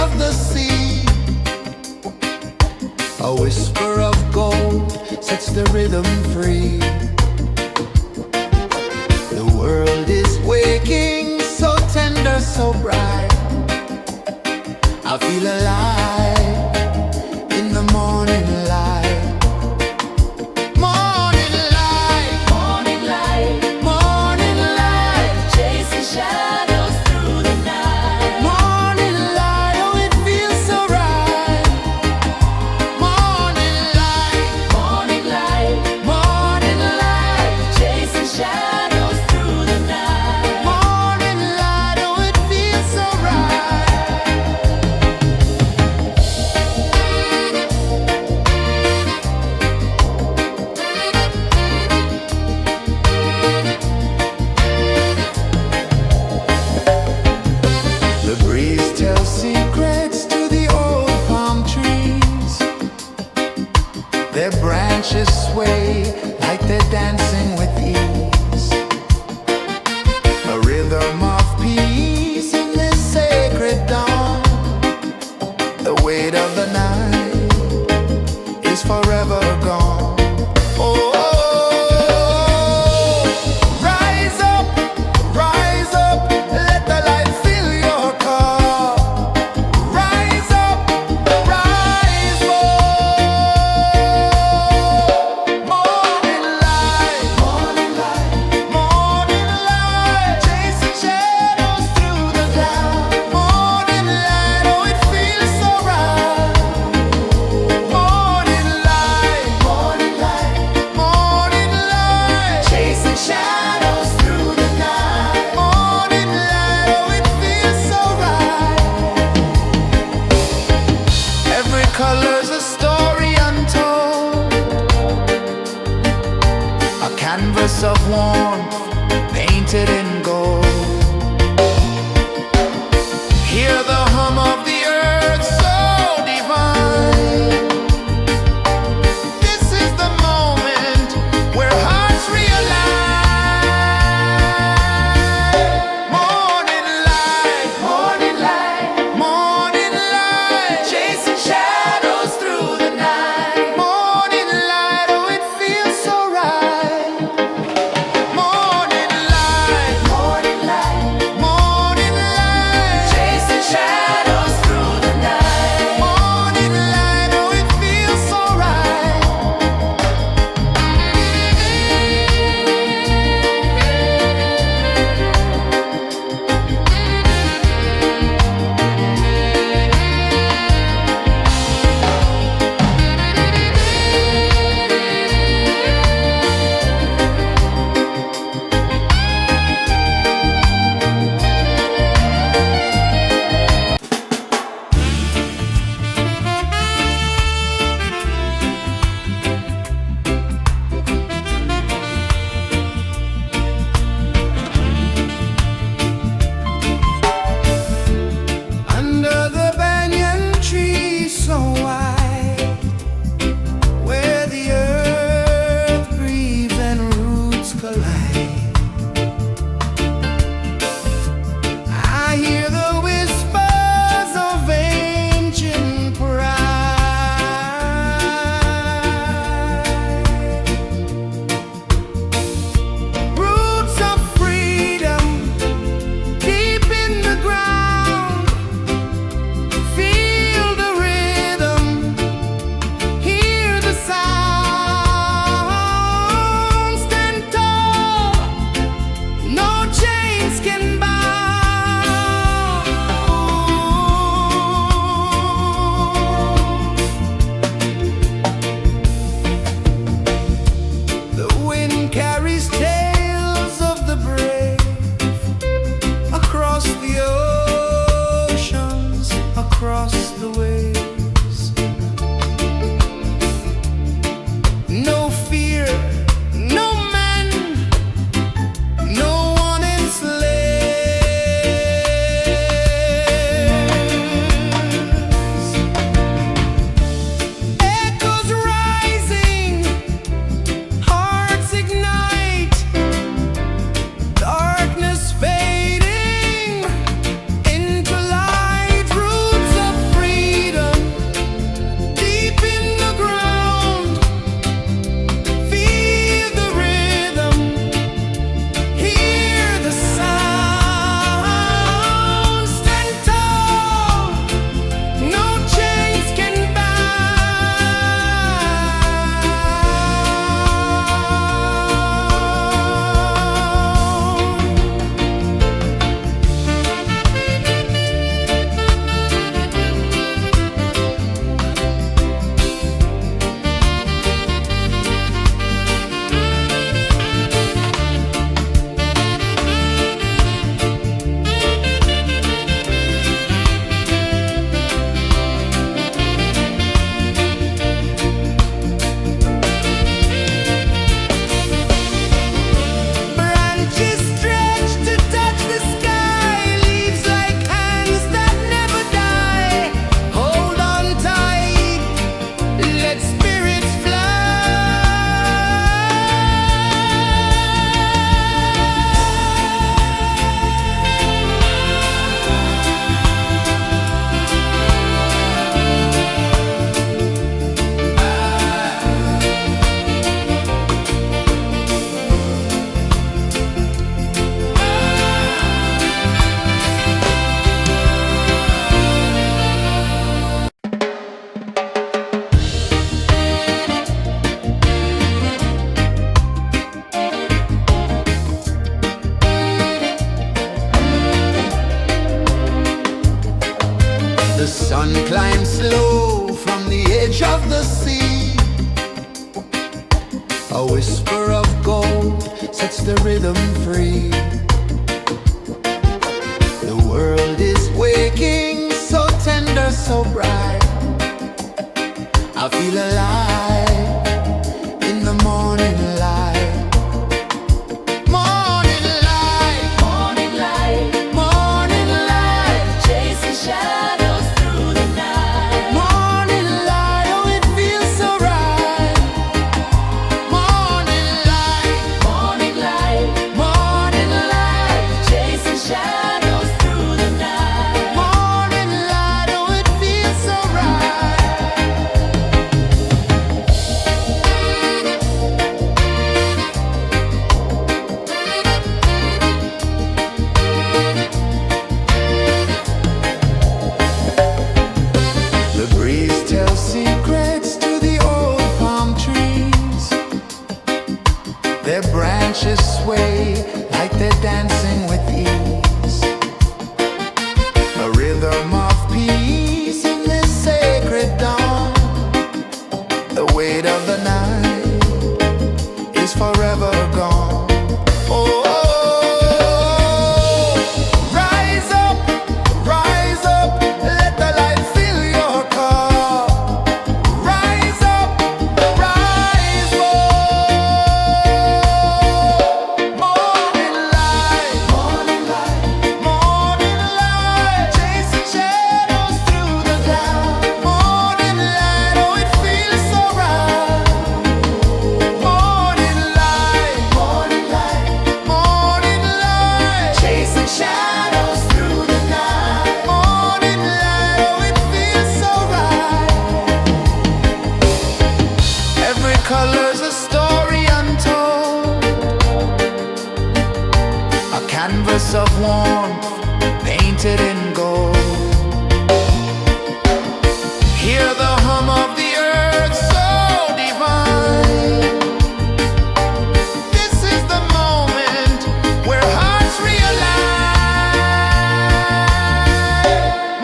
S1: of the sea. A whisper of gold sets the rhythm free. The world is waking, so tender, so bright. I feel alive in the morning light. Morning light,
S2: Morning light,
S1: morning light,
S2: chasing shadows through the night.
S1: morning light, oh it feels so right. Morning light,
S2: Morning light,
S1: morning light,
S2: chasing shadows through the night.
S1: morning light, oh it feels so right. The breeze tells secrets to the old palm trees. Their branches sway like they're dancing with ease. A rhythm of peace in this sacred dawn. The weight of the night is forever gone. Oh, rise up, let the light fill your cup. Rise up, rise up. Morning light, morning light, chasing shadows through the cloud. Morning light, oh it feels so right. Morning light, morning light, chasing shadows through the night. Morning light, oh it feels so right. Every color's a story untold, a canvas of warmth painted in gold. Hear the hum of the earth so divine. This is the moment where hearts realign. Morning light, morning light, chasing shadows through the night. Morning light, oh it feels so right. Morning slow from the edge of the sea. A whisper of gold sets the rhythm free. The world is waking, so tender, so bright. I feel alive in the morning light. Morning light,
S2: Morning light,
S1: morning light,
S2: chasing shadows through the night.
S1: morning light, oh it feels so right. Morning light,
S2: Morning light,
S1: morning light,
S2: chasing shadows through the night.
S1: morning light, oh it feels so right. The breeze tells secrets to the old palm trees. Their branches sway like they're dancing with ease. A rhythm of peace in this sacred dawn. The weight of the night is forever gone. Oh, rise up, let the light fill your cup. Rise up, rise up. Morning light, morning light, morning light, chasing shadows through the cloud. Morning light, oh it feels so right. Morning light, morning light, morning light, chasing shadows through the night. Morning light, oh it feels so right. Every color's a story untold, a canvas of warmth painted in gold. Hear the hum of the earth so divine. This is the moment where hearts realign.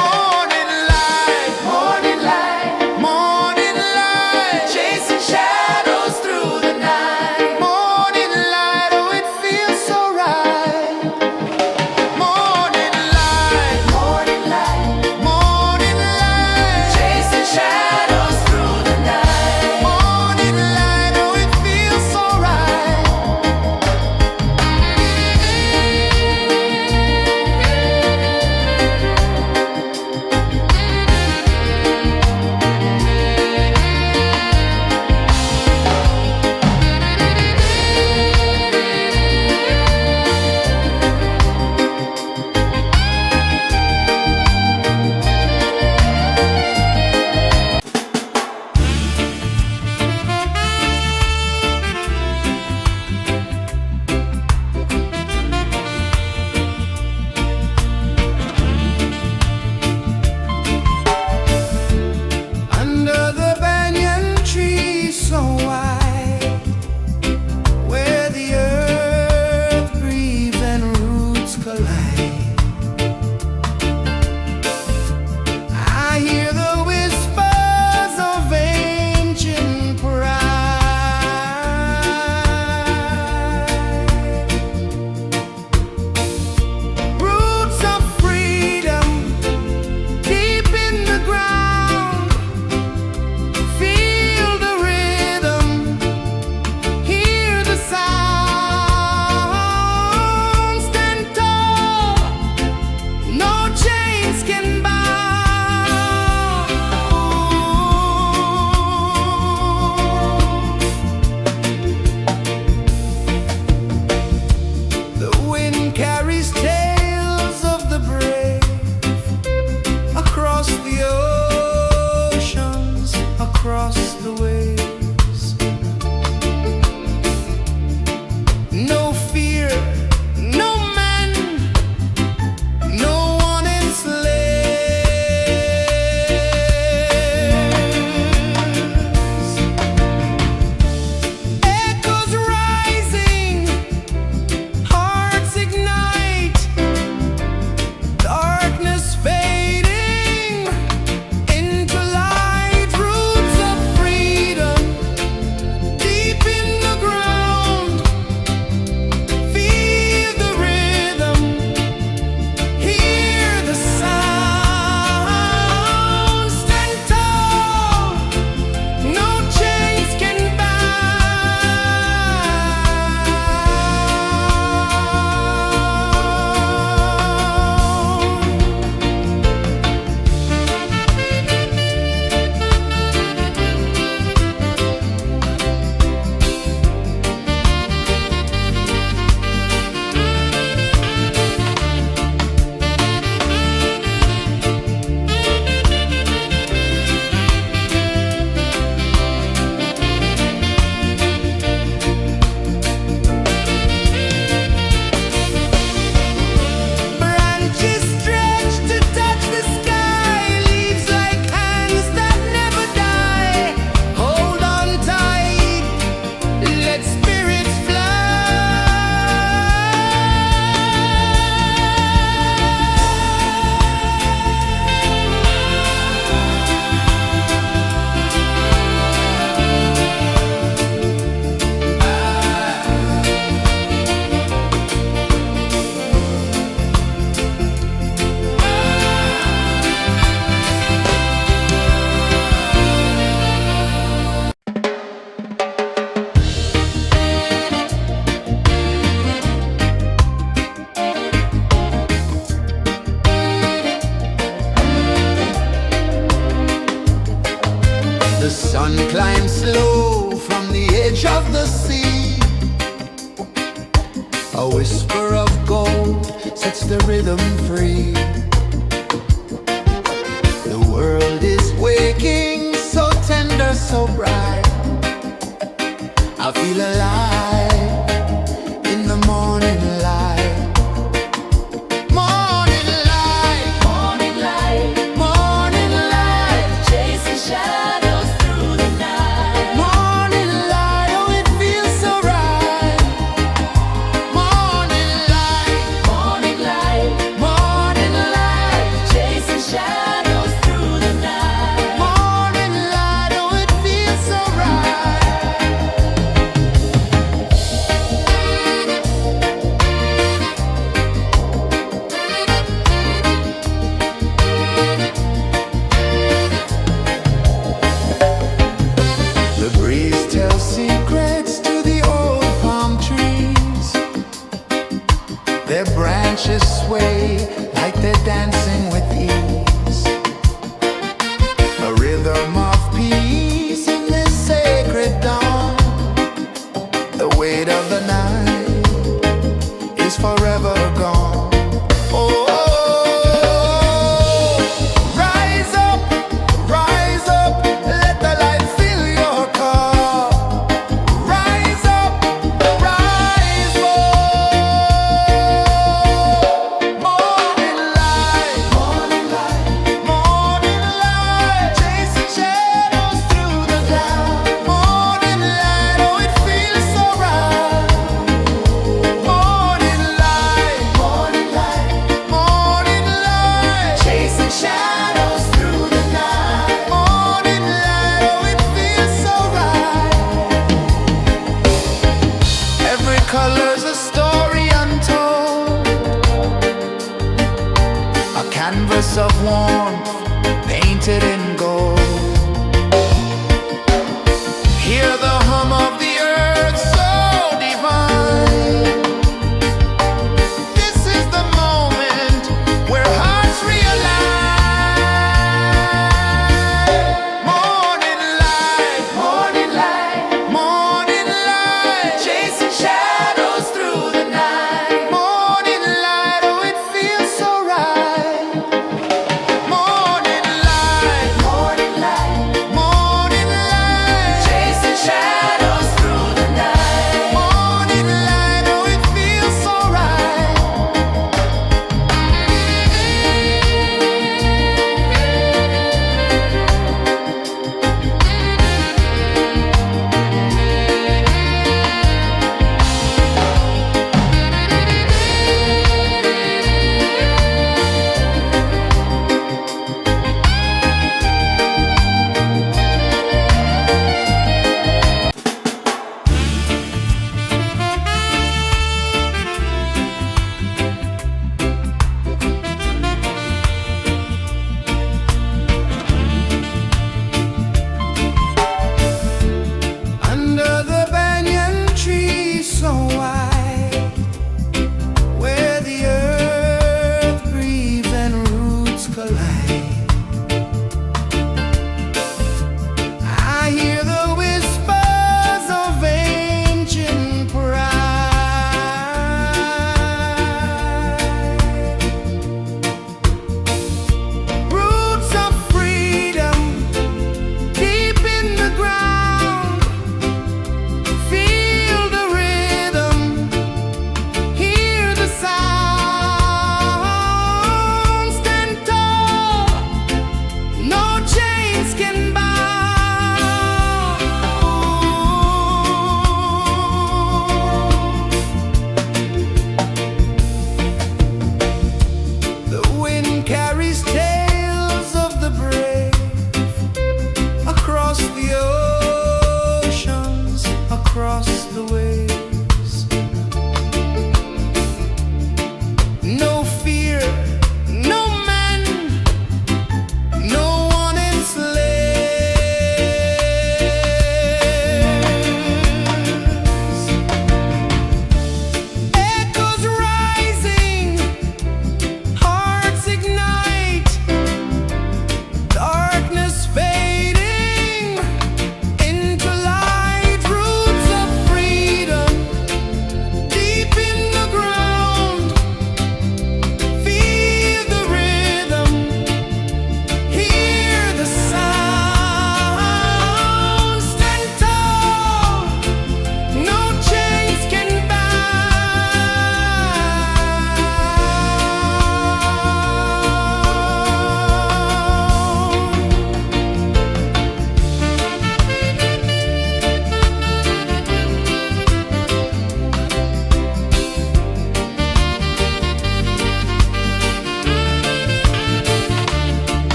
S1: Morning light, morning light, morning light, chasing shadows through the night. Morning light, oh it feels so right. Morning light, The sun climbs slow from the edge of the sea. A whisper of gold sets the rhythm free. The world is waking, so tender, so bright.